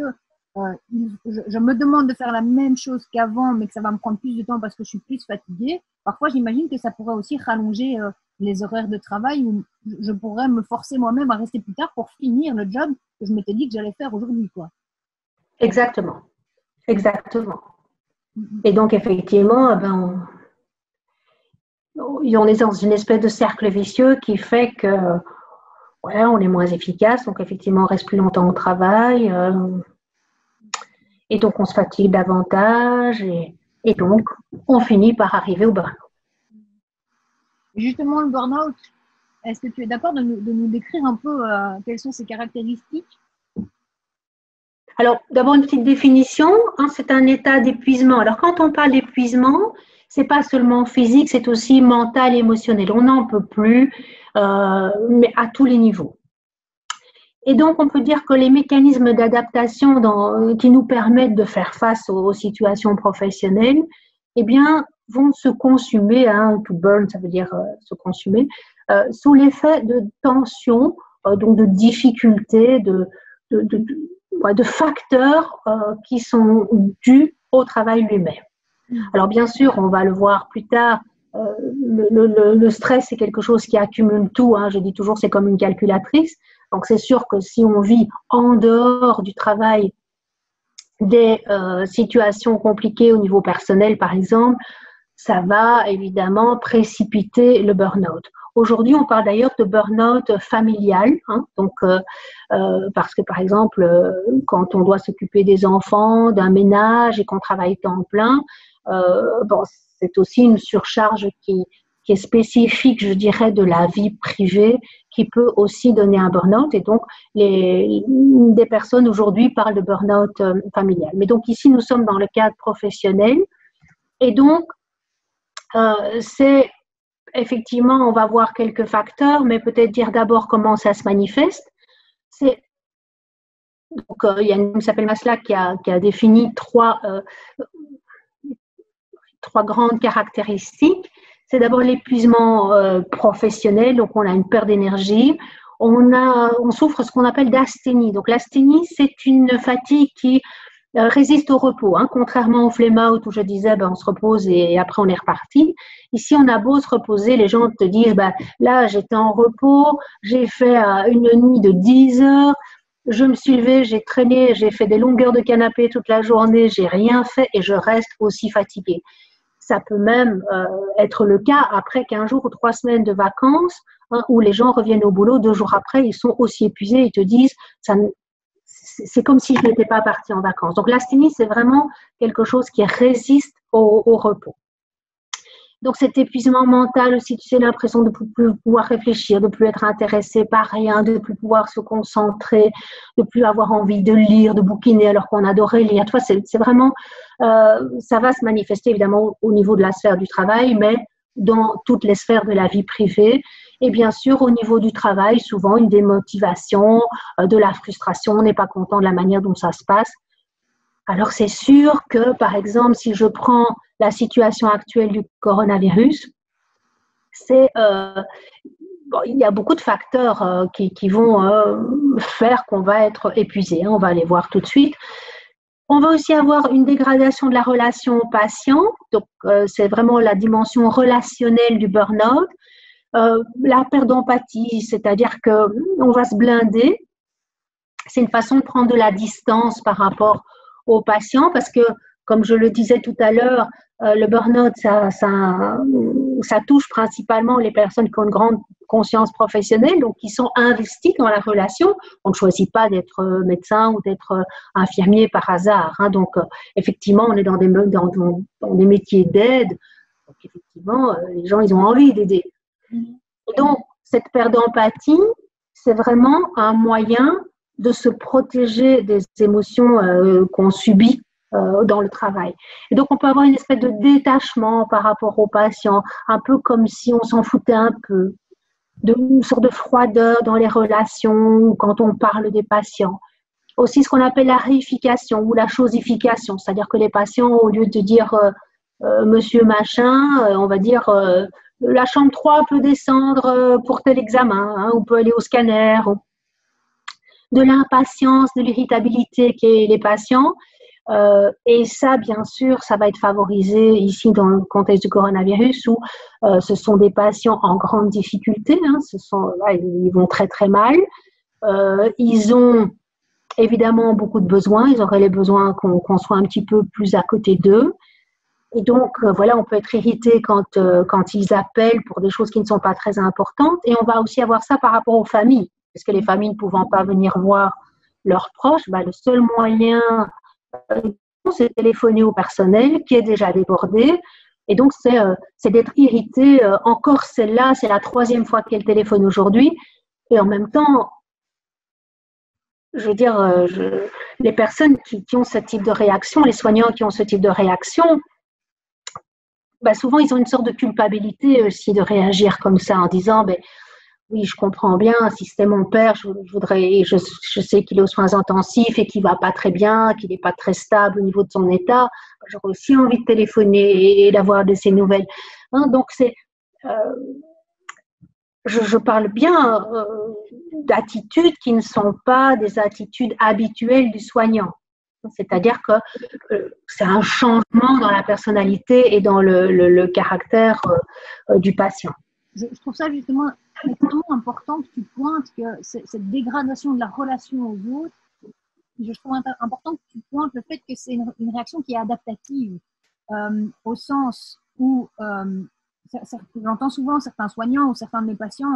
je me demande de faire la même chose qu'avant, mais que ça va me prendre plus de temps parce que je suis plus fatiguée, parfois j'imagine que ça pourrait aussi rallonger les horaires de travail où je pourrais me forcer moi-même à rester plus tard pour finir le job que je m'étais dit que j'allais faire aujourd'hui, quoi. Exactement. Et donc, effectivement, on est dans une espèce de cercle vicieux qui fait que on est moins efficace, donc effectivement, on reste plus longtemps au travail, et donc on se fatigue davantage, et donc on finit par arriver au burn-out. Justement, le burn-out, est-ce que tu es d'accord de nous décrire un peu quelles sont ses caractéristiques? Alors, d'abord une petite définition, c'est un état d'épuisement. Alors, quand on parle d'épuisement, c'est pas seulement physique, c'est aussi mental et émotionnel. On n'en peut plus, mais à tous les niveaux. Et donc, on peut dire que les mécanismes d'adaptation qui nous permettent de faire face aux situations professionnelles, eh bien, vont se consumer, to burn, ça veut dire se consumer, sous l'effet de tensions, donc de difficultés, de facteurs qui sont dus au travail lui-même. Alors, bien sûr, on va le voir plus tard, le stress, c'est quelque chose qui accumule tout. Je dis toujours, c'est comme une calculatrice. Donc, c'est sûr que si on vit en dehors du travail des situations compliquées au niveau personnel, par exemple, ça va évidemment précipiter le burn-out. Aujourd'hui, on parle d'ailleurs de burn-out familial, parce que par exemple, quand on doit s'occuper des enfants, d'un ménage et qu'on travaille temps plein, c'est aussi une surcharge qui est spécifique, je dirais, de la vie privée, qui peut aussi donner un burn-out. Et donc, des personnes aujourd'hui parlent de burn-out familial. Mais donc ici, nous sommes dans le cadre professionnel. Et donc, c'est effectivement, on va voir quelques facteurs, mais peut-être dire d'abord comment ça se manifeste. Donc, il y a une qui s'appelle Maslach qui a défini trois grandes caractéristiques. C'est d'abord l'épuisement professionnel, donc on a une perte d'énergie. On souffre ce qu'on appelle d'asthénie. Donc l'asthénie, c'est une fatigue qui résiste au repos, hein, contrairement au flame-out où je disais on se repose et après on est reparti. Ici, on a beau se reposer, les gens te disent là j'étais en repos, j'ai fait une nuit de 10 heures, je me suis levée, j'ai traîné, j'ai fait des longueurs de canapé toute la journée, j'ai rien fait et je reste aussi fatiguée. Ça peut même être le cas après 15 jours ou 3 semaines de vacances, hein, où les gens reviennent au boulot 2 jours après, ils sont aussi épuisés, ils te disent c'est comme si je n'étais pas partie en vacances. Donc l'asthénie, c'est vraiment quelque chose qui résiste au repos. Donc cet épuisement mental aussi, tu sais, l'impression de ne plus pouvoir réfléchir, de ne plus être intéressé par rien, de ne plus pouvoir se concentrer, de ne plus avoir envie de lire, de bouquiner alors qu'on adorait lire. Tu vois, c'est vraiment, ça va se manifester évidemment au niveau de la sphère du travail, mais dans toutes les sphères de la vie privée. Et bien sûr, au niveau du travail, souvent une démotivation, de la frustration, on n'est pas content de la manière dont ça se passe. Alors, c'est sûr que, par exemple, si je prends la situation actuelle du coronavirus, il y a beaucoup de facteurs qui vont faire qu'on va être épuisé. On va les voir tout de suite. On va aussi avoir une dégradation de la relation au patient. Donc, c'est vraiment la dimension relationnelle du burn-out. La perte d'empathie, c'est-à-dire qu'on va se blinder. C'est une façon de prendre de la distance par rapport aux patients parce que, comme je le disais tout à l'heure, le burn-out, ça touche principalement les personnes qui ont une grande conscience professionnelle, donc qui sont investies dans la relation. On ne choisit pas d'être médecin ou d'être infirmier par hasard. Hein. Donc, effectivement, on est dans des métiers d'aide. Donc, effectivement, les gens, ils ont envie d'aider. Et donc, cette perte d'empathie, c'est vraiment un moyen de se protéger des émotions qu'on subit dans le travail. Et donc, on peut avoir une espèce de détachement par rapport aux patients, un peu comme si on s'en foutait un peu, une sorte de froideur dans les relations quand on parle des patients. Aussi, ce qu'on appelle la réification ou la chosification, c'est-à-dire que les patients, au lieu de dire monsieur machin, on va dire la chambre 3 peut descendre pour tel examen, hein, on peut aller au scanner. De l'impatience, de l'irritabilité qu'est les patients. Et ça, bien sûr, ça va être favorisé ici dans le contexte du coronavirus où ce sont des patients en grande difficulté. Hein, ils vont très, très mal. Ils ont évidemment beaucoup de besoins. Ils auraient les besoins qu'on soit un petit peu plus à côté d'eux. Et donc, voilà, on peut être irrité quand ils appellent pour des choses qui ne sont pas très importantes. Et on va aussi avoir ça par rapport aux familles. Parce que les familles ne pouvant pas venir voir leurs proches, le seul moyen, c'est de téléphoner au personnel qui est déjà débordé. Et donc, c'est d'être irrité. Encore celle-là, c'est la 3e fois qu'elle téléphone aujourd'hui. Et en même temps, je veux dire, les personnes qui ont ce type de réaction, les soignants qui ont ce type de réaction, souvent, ils ont une sorte de culpabilité aussi de réagir comme ça en disant oui, je comprends bien, si c'était mon père, je sais qu'il est aux soins intensifs et qu'il ne va pas très bien, qu'il n'est pas très stable au niveau de son état. J'aurais aussi envie de téléphoner et d'avoir de ses nouvelles. Hein, donc, je parle bien d'attitudes qui ne sont pas des attitudes habituelles du soignant. C'est-à-dire que c'est un changement dans la personnalité et dans le caractère du patient. Je trouve ça justement extrêmement important que tu pointes que cette dégradation de la relation aux autres, je trouve important que tu pointes le fait que c'est une réaction qui est adaptative, au sens où j'entends souvent certains soignants ou certains de mes patients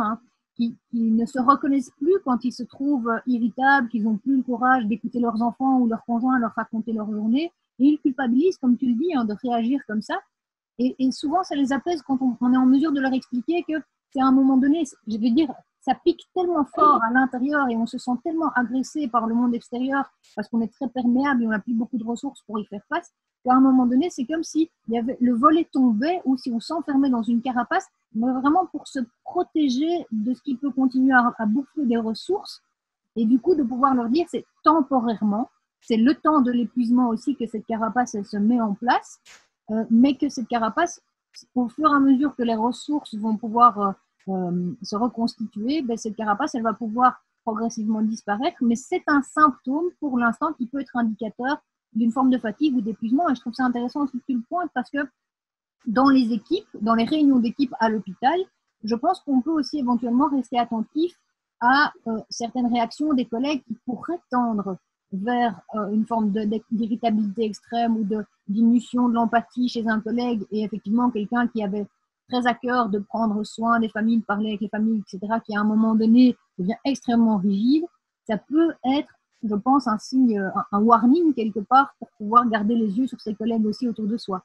qui ne se reconnaissent plus quand ils se trouvent irritables, qu'ils n'ont plus le courage d'écouter leurs enfants ou leurs conjoints leur raconter leur journée, et ils culpabilisent, comme tu le dis, de réagir comme ça. Et souvent, ça les apaise quand on est en mesure de leur expliquer que c'est à un moment donné, je veux dire, ça pique tellement fort à l'intérieur et on se sent tellement agressé par le monde extérieur parce qu'on est très perméable et on n'a plus beaucoup de ressources pour y faire face, qu'à un moment donné, c'est comme si le volet tombait ou si on s'enfermait dans une carapace, mais vraiment pour se protéger de ce qui peut continuer à bouffer des ressources. Et du coup, de pouvoir leur dire, c'est temporairement, c'est le temps de l'épuisement aussi que cette carapace, elle se met en place, mais que cette carapace, au fur et à mesure que les ressources vont pouvoir se reconstituer, ben, cette carapace, elle va pouvoir progressivement disparaître, mais c'est un symptôme pour l'instant qui peut être indicateur d'une forme de fatigue ou d'épuisement. Et je trouve ça intéressant aussi que tu le pointes parce que dans les équipes, dans les réunions d'équipe à l'hôpital, je pense qu'on peut aussi éventuellement rester attentif à certaines réactions des collègues qui pourraient tendre vers une forme d'irritabilité extrême ou de diminution de l'empathie chez un collègue et effectivement quelqu'un qui avait très à cœur de prendre soin des familles, de parler avec les familles, etc., qui à un moment donné devient extrêmement rigide, ça peut être, je pense, un signe, un warning quelque part pour pouvoir garder les yeux sur ses collègues aussi autour de soi.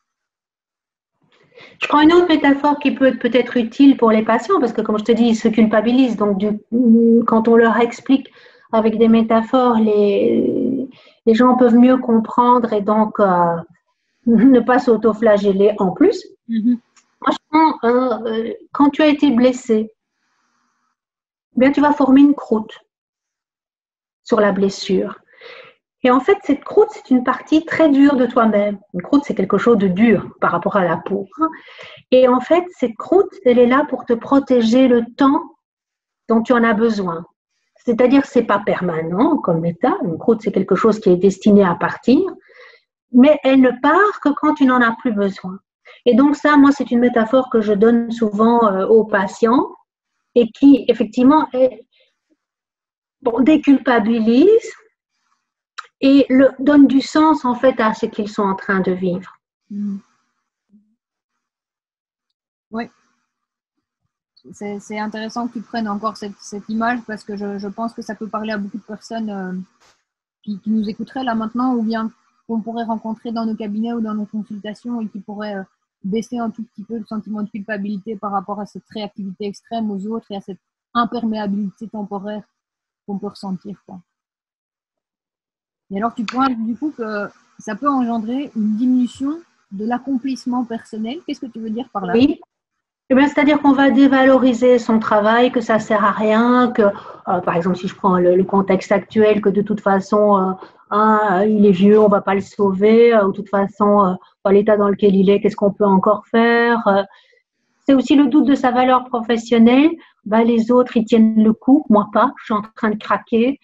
Je prends une autre métaphore qui peut peut-être utile pour les patients, parce que comme je te dis, ils se culpabilisent. Donc, quand on leur explique avec des métaphores, les gens peuvent mieux comprendre et donc ne pas s'autoflageller en plus. Franchement, quand tu as été blessé, bien, tu vas former une croûte sur la blessure. Et en fait, cette croûte, c'est une partie très dure de toi-même. Une croûte, c'est quelque chose de dur par rapport à la peau. Et en fait, cette croûte, elle est là pour te protéger le temps dont tu en as besoin. C'est-à-dire que ce n'est pas permanent comme état. Une croûte, c'est quelque chose qui est destiné à partir, mais elle ne part que quand tu n'en as plus besoin. Et donc ça, moi, c'est une métaphore que je donne souvent aux patients et qui, effectivement, déculpabilise et donne du sens, en fait, à ce qu'ils sont en train de vivre. Oui. C'est intéressant que tu prennes encore cette image parce que je pense que ça peut parler à beaucoup de personnes qui nous écouteraient là maintenant ou bien qu'on pourrait rencontrer dans nos cabinets ou dans nos consultations et qui pourraient baisser un tout petit peu le sentiment de culpabilité par rapport à cette réactivité extrême aux autres et à cette imperméabilité temporaire qu'on peut ressentir, quoi. Et alors, tu pointes du coup que ça peut engendrer une diminution de l'accomplissement personnel. Qu'est-ce que tu veux dire par là? Oui. Eh bien, c'est-à-dire qu'on va dévaloriser son travail, que ça ne sert à rien, que, par exemple, si je prends le contexte actuel, que de toute façon, il est vieux, on ne va pas le sauver, ou de toute façon, dans l'état dans lequel il est, qu'est-ce qu'on peut encore faire? C'est aussi le doute de sa valeur professionnelle. Ben, les autres, ils tiennent le coup, moi pas, je suis en train de craquer,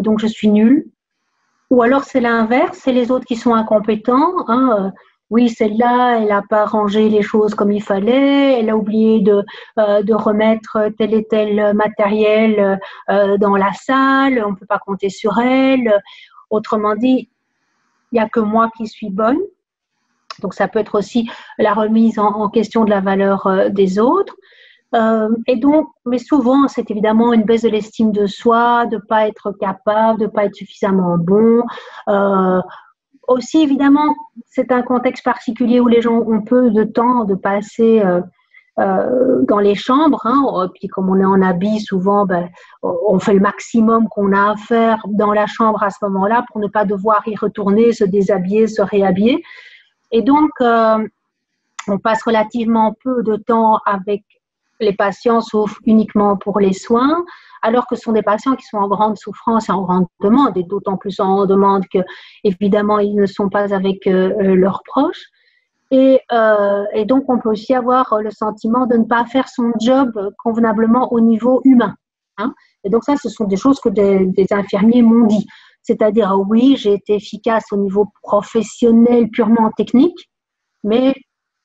donc je suis nulle. Ou alors c'est l'inverse, c'est les autres qui sont incompétents. Oui, celle-là, elle n'a pas rangé les choses comme il fallait, elle a oublié de remettre tel et tel matériel dans la salle, on ne peut pas compter sur elle. Autrement dit, il n'y a que moi qui suis bonne. Donc ça peut être aussi la remise en question de la valeur des autres. Et donc, mais souvent, c'est évidemment une baisse de l'estime de soi, de ne pas être capable, de ne pas être suffisamment bon. Aussi, évidemment, c'est un contexte particulier où les gens ont peu de temps de passer dans les chambres. Puis comme on est en habit, souvent, ben, on fait le maximum qu'on a à faire dans la chambre à ce moment-là pour ne pas devoir y retourner, se déshabiller, se réhabiller. Et donc, on passe relativement peu de temps avec les patients, sauf uniquement pour les soins, alors que ce sont des patients qui sont en grande souffrance et en grande demande, et d'autant plus en demande que, évidemment, ils ne sont pas avec leurs proches. Et donc, on peut aussi avoir le sentiment de ne pas faire son job convenablement au niveau humain. Et donc, ça, ce sont des choses que des infirmiers m'ont dit. C'est-à-dire, oui, j'ai été efficace au niveau professionnel, purement technique, mais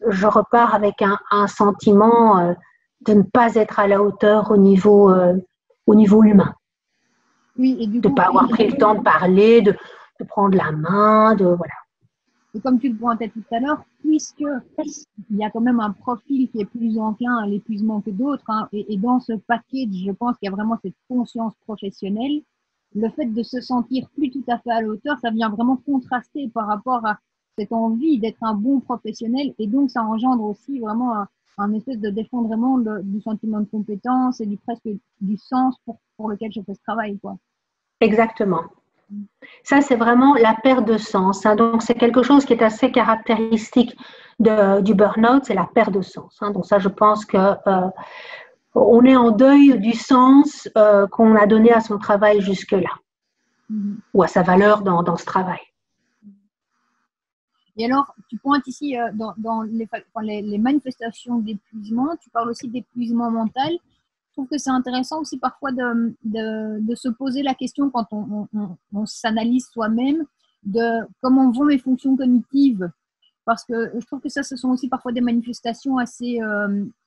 je repars avec un sentiment de ne pas être à la hauteur au niveau humain. Oui, et du coup, de ne pas avoir pris le temps de parler, de prendre la main, voilà. Et comme tu le pointais tout à l'heure, puisque il y a quand même un profil qui est plus enclin à l'épuisement que d'autres, et dans ce package, je pense qu'il y a vraiment cette conscience professionnelle, le fait de se sentir plus tout à fait à la hauteur, ça vient vraiment contraster par rapport à cette envie d'être un bon professionnel, et donc ça engendre aussi vraiment un espèce de d'effondrement du sentiment de compétence et presque du sens pour lequel je fais ce travail, quoi. Exactement. Ça, c'est vraiment la perte de sens. Donc, c'est quelque chose qui est assez caractéristique du burn-out, c'est la perte de sens. Donc, ça, je pense que on est en deuil du sens qu'on a donné à son travail jusque-là, ou à sa valeur dans ce travail. Et alors, tu pointes ici dans les manifestations d'épuisement, tu parles aussi d'épuisement mental. Je trouve que c'est intéressant aussi parfois de se poser la question quand on s'analyse soi-même de comment vont mes fonctions cognitives. Parce que je trouve que ça, ce sont aussi parfois des manifestations assez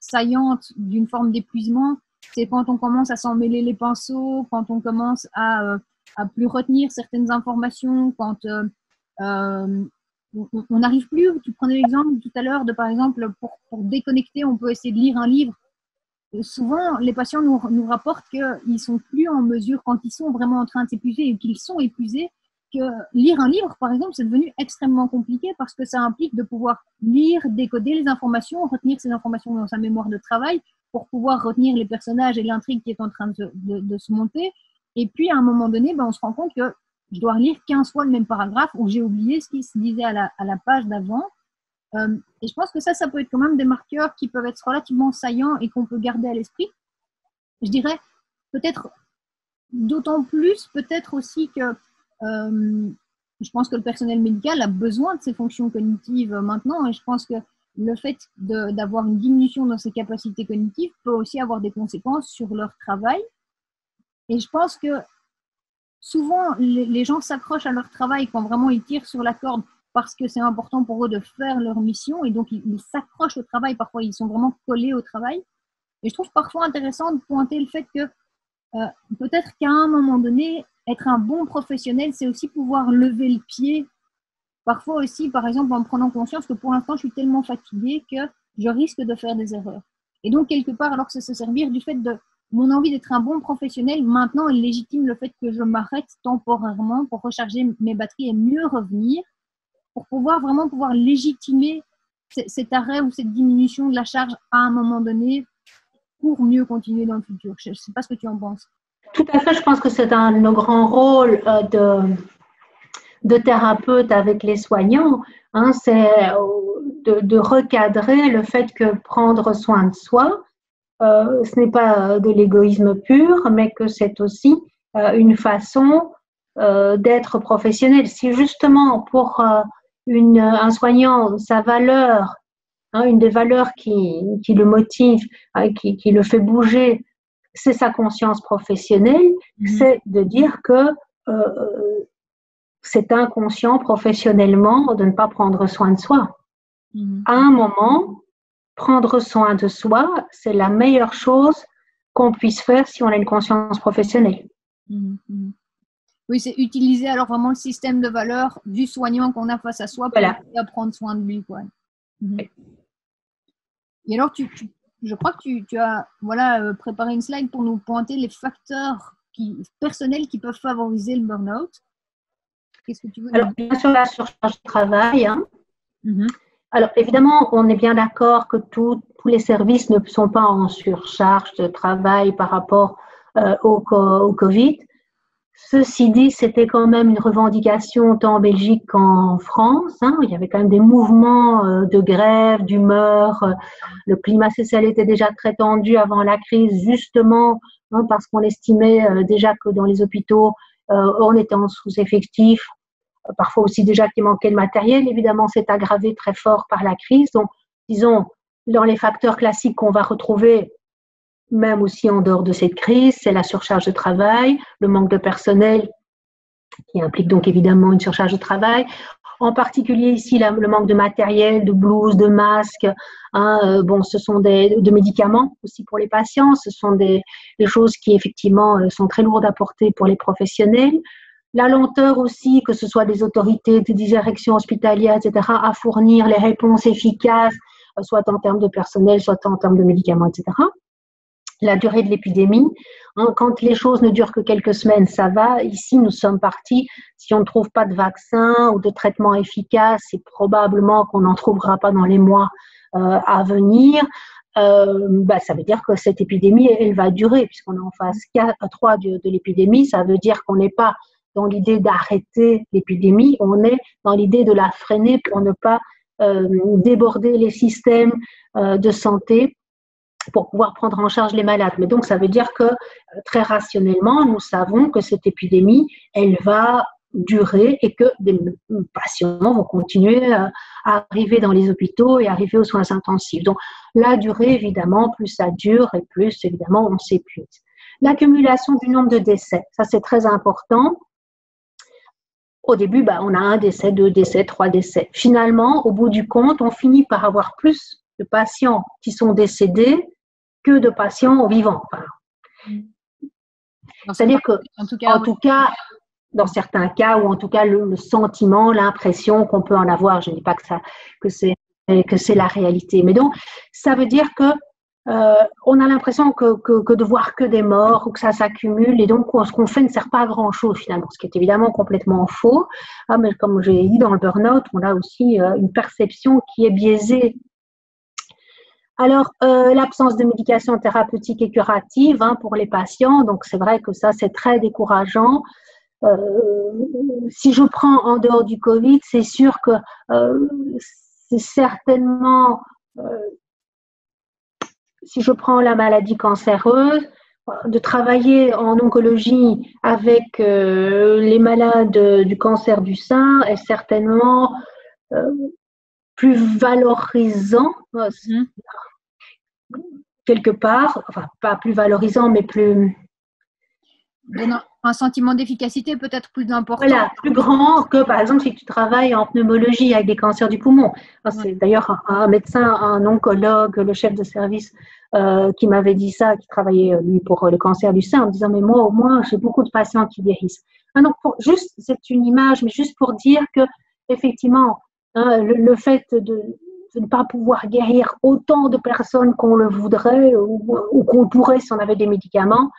saillantes d'une forme d'épuisement. C'est quand on commence à s'en mêler les pinceaux, quand on commence à plus retenir certaines informations, quand on n'arrive plus. Tu prenais l'exemple tout à l'heure de, par exemple, pour déconnecter, on peut essayer de lire un livre. Souvent, les patients nous rapportent qu'ils ne sont plus en mesure, quand ils sont vraiment en train de s'épuiser et qu'ils sont épuisés, que lire un livre, par exemple, c'est devenu extrêmement compliqué parce que ça implique de pouvoir lire, décoder les informations, retenir ces informations dans sa mémoire de travail pour pouvoir retenir les personnages et l'intrigue qui est en train de se monter. Et puis, à un moment donné, on se rend compte que je dois relire 15 fois le même paragraphe ou j'ai oublié ce qui se disait à la page d'avant. Et je pense que ça peut être quand même des marqueurs qui peuvent être relativement saillants et qu'on peut garder à l'esprit. Je dirais peut-être d'autant plus, peut-être aussi que je pense que le personnel médical a besoin de ces fonctions cognitives maintenant et je pense que le fait d'avoir une diminution dans ses capacités cognitives peut aussi avoir des conséquences sur leur travail. Et je pense que souvent, les gens s'accrochent à leur travail quand vraiment ils tirent sur la corde parce que c'est important pour eux de faire leur mission et donc ils s'accrochent au travail. Parfois, ils sont vraiment collés au travail. Et je trouve parfois intéressant de pointer le fait que peut-être qu'à un moment donné, être un bon professionnel, c'est aussi pouvoir lever le pied. Parfois aussi, par exemple, en prenant conscience que pour l'instant, je suis tellement fatiguée que je risque de faire des erreurs. Et donc, quelque part, alors c'est se servir du fait de mon envie d'être un bon professionnel, maintenant, elle légitime le fait que je m'arrête temporairement pour recharger mes batteries et mieux revenir, pour vraiment pouvoir légitimer cet arrêt ou cette diminution de la charge à un moment donné pour mieux continuer dans le futur. Je ne sais pas ce que tu en penses. Tout à fait, je pense que c'est un de nos grands rôles de thérapeute avec les soignants, c'est de recadrer le fait que prendre soin de soi, ce n'est pas de l'égoïsme pur, mais que c'est aussi une façon d'être professionnel. Si justement pour un soignant, sa valeur, une des valeurs qui le motive, qui le fait bouger, c'est sa conscience professionnelle, c'est de dire que c'est inconscient professionnellement de ne pas prendre soin de soi. À un moment, prendre soin de soi, c'est la meilleure chose qu'on puisse faire si on a une conscience professionnelle. Oui, c'est utiliser alors vraiment le système de valeurs du soignant qu'on a face à soi pour prendre soin de lui, quoi. Oui. Et alors, je crois que tu as préparé une slide pour nous pointer les facteurs personnels qui peuvent favoriser le burn-out. Qu'est-ce que tu veux dire? Alors, bien sûr, la surcharge de travail. Alors, évidemment, on est bien d'accord que tous les services ne sont pas en surcharge de travail par rapport au Covid. Ceci dit, c'était quand même une revendication tant en Belgique qu'en France. Il y avait quand même des mouvements de grève, d'humeur. Le climat social était déjà très tendu avant la crise, justement parce qu'on estimait déjà que dans les hôpitaux, on était en sous-effectif. Parfois aussi déjà qu'il manquait de matériel. Évidemment, c'est aggravé très fort par la crise. Donc, disons, dans les facteurs classiques qu'on va retrouver, même aussi en dehors de cette crise, c'est la surcharge de travail, le manque de personnel, qui implique donc évidemment une surcharge de travail. En particulier ici, le manque de matériel, de blouses, de masques. Ce sont de médicaments aussi pour les patients. Ce sont des choses qui effectivement sont très lourdes à porter pour les professionnels. La lenteur aussi, que ce soit des autorités, des directions hospitalières, etc., à fournir les réponses efficaces, soit en termes de personnel, soit en termes de médicaments, etc. La durée de l'épidémie, quand les choses ne durent que quelques semaines, ça va. Ici, nous sommes partis, si on ne trouve pas de vaccin ou de traitement efficace, c'est probablement qu'on n'en trouvera pas dans les mois à venir. Ça veut dire que cette épidémie, elle va durer, puisqu'on est en phase 3 de l'épidémie. Ça veut dire qu'on n'est pas dans l'idée d'arrêter l'épidémie, on est dans l'idée de la freiner pour ne pas déborder les systèmes de santé pour pouvoir prendre en charge les malades. Mais donc, ça veut dire que très rationnellement, nous savons que cette épidémie, elle va durer et que des patients vont continuer à arriver dans les hôpitaux et arriver aux soins intensifs. Donc, la durée, évidemment, plus ça dure et plus, évidemment, on s'épuise. L'accumulation du nombre de décès, ça c'est très important. Au début, on a 1 décès, 2 décès, 3 décès. Finalement, au bout du compte, on finit par avoir plus de patients qui sont décédés que de patients vivants. C'est-à-dire que, en tout cas, dans certains cas, ou en tout cas le sentiment, l'impression qu'on peut en avoir, je ne dis pas que c'est la réalité. Mais donc, ça veut dire que on a l'impression que de voir que des morts ou que ça s'accumule et donc ce qu'on fait ne sert pas à grand-chose finalement, ce qui est évidemment complètement faux. Mais comme j'ai dit, dans le burn-out, on a aussi une perception qui est biaisée. Alors, l'absence de médication thérapeutique et curative pour les patients, donc c'est vrai que ça c'est très décourageant. Si je prends en dehors du Covid, c'est sûr que c'est certainement, si je prends la maladie cancéreuse, de travailler en oncologie avec les malades du cancer du sein est certainement plus valorisant, quelque part, enfin pas plus valorisant, mais plus... Donnant un sentiment d'efficacité peut-être plus important. Voilà, plus grand que par exemple si tu travailles en pneumologie avec des cancers du poumon. C'est d'ailleurs un médecin, un oncologue, le chef de service qui m'avait dit ça, qui travaillait lui pour le cancer du sein, en me disant mais moi au moins j'ai beaucoup de patients qui guérissent. Donc juste c'est une image, mais juste pour dire que effectivement le fait de ne pas pouvoir guérir autant de personnes qu'on le voudrait ou qu'on pourrait si on avait des médicaments,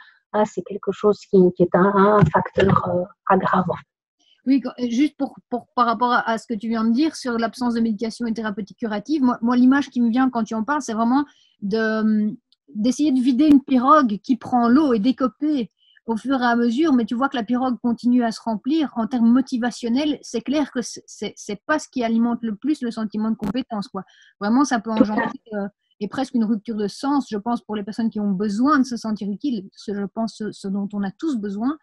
c'est quelque chose qui est un facteur aggravant. Oui, juste par rapport à ce que tu viens de dire sur l'absence de médication et thérapeutique curative, moi l'image qui me vient quand tu en parles, c'est vraiment d'essayer de vider une pirogue qui prend l'eau et d'écoper au fur et à mesure, mais tu vois que la pirogue continue à se remplir. En termes motivationnels, c'est clair que c'est pas ce qui alimente le plus le sentiment de compétence, quoi. Vraiment, ça peut engendrer et presque une rupture de sens, je pense, pour les personnes qui ont besoin de se sentir utiles, je pense ce dont on a tous besoin,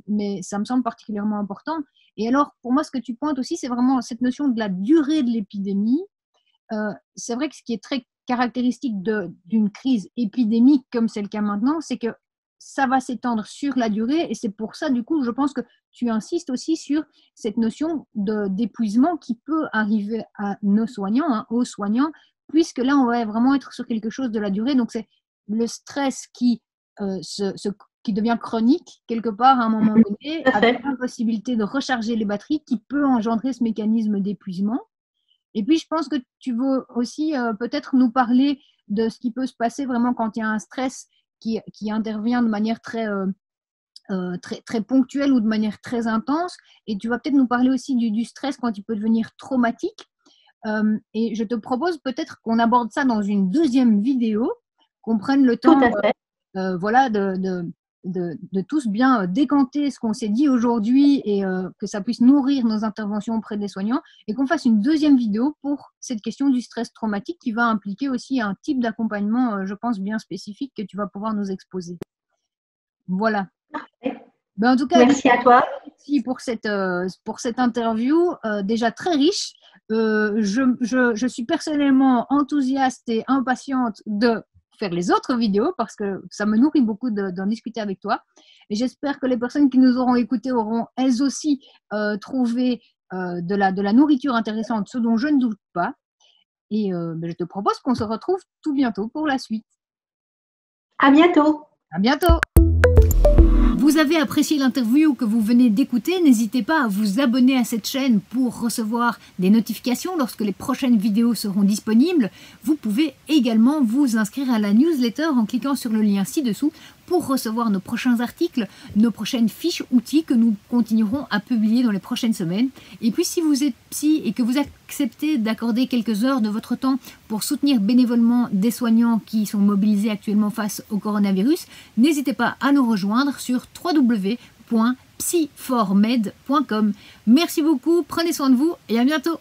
mais ça me semble particulièrement important. Et alors, pour moi, ce que tu pointes aussi, c'est vraiment cette notion de la durée de l'épidémie. C'est vrai que ce qui est très caractéristique d'une crise épidémique, comme c'est le cas maintenant, c'est que ça va s'étendre sur la durée, et c'est pour ça, du coup, je pense que tu insistes aussi sur cette notion d'épuisement qui peut arriver à nos soignants, aux soignants, puisque là, on va vraiment être sur quelque chose de la durée. Donc, c'est le stress qui devient chronique, quelque part, à un moment donné, avec la possibilité de recharger les batteries qui peut engendrer ce mécanisme d'épuisement. Et puis, je pense que tu veux aussi peut-être nous parler de ce qui peut se passer vraiment quand il y a un stress qui intervient de manière très ponctuelle ou de manière très intense. Et tu vas peut-être nous parler aussi du stress quand il peut devenir traumatique. Et je te propose peut-être qu'on aborde ça dans une deuxième vidéo, qu'on prenne le temps de tous bien décanter ce qu'on s'est dit aujourd'hui et que ça puisse nourrir nos interventions auprès des soignants, et qu'on fasse une deuxième vidéo pour cette question du stress traumatique qui va impliquer aussi un type d'accompagnement, je pense, bien spécifique que tu vas pouvoir nous exposer. Voilà. En tout cas, merci à toi. Merci pour cette interview déjà très riche. Je suis personnellement enthousiaste et impatiente de faire les autres vidéos parce que ça me nourrit beaucoup d'en discuter avec toi. Et j'espère que les personnes qui nous auront écoutés auront elles aussi trouvé de la nourriture intéressante, ce dont je ne doute pas. Et je te propose qu'on se retrouve tout bientôt pour la suite. À bientôt. À bientôt. Vous avez apprécié l'interview que vous venez d'écouter, n'hésitez pas à vous abonner à cette chaîne pour recevoir des notifications lorsque les prochaines vidéos seront disponibles. Vous pouvez également vous inscrire à la newsletter en cliquant sur le lien ci-dessous pour recevoir nos prochains articles, nos prochaines fiches outils que nous continuerons à publier dans les prochaines semaines. Et puis si vous êtes psy et que vous acceptez d'accorder quelques heures de votre temps pour soutenir bénévolement des soignants qui sont mobilisés actuellement face au coronavirus, n'hésitez pas à nous rejoindre sur www.psyformed.com. Merci beaucoup, prenez soin de vous et à bientôt.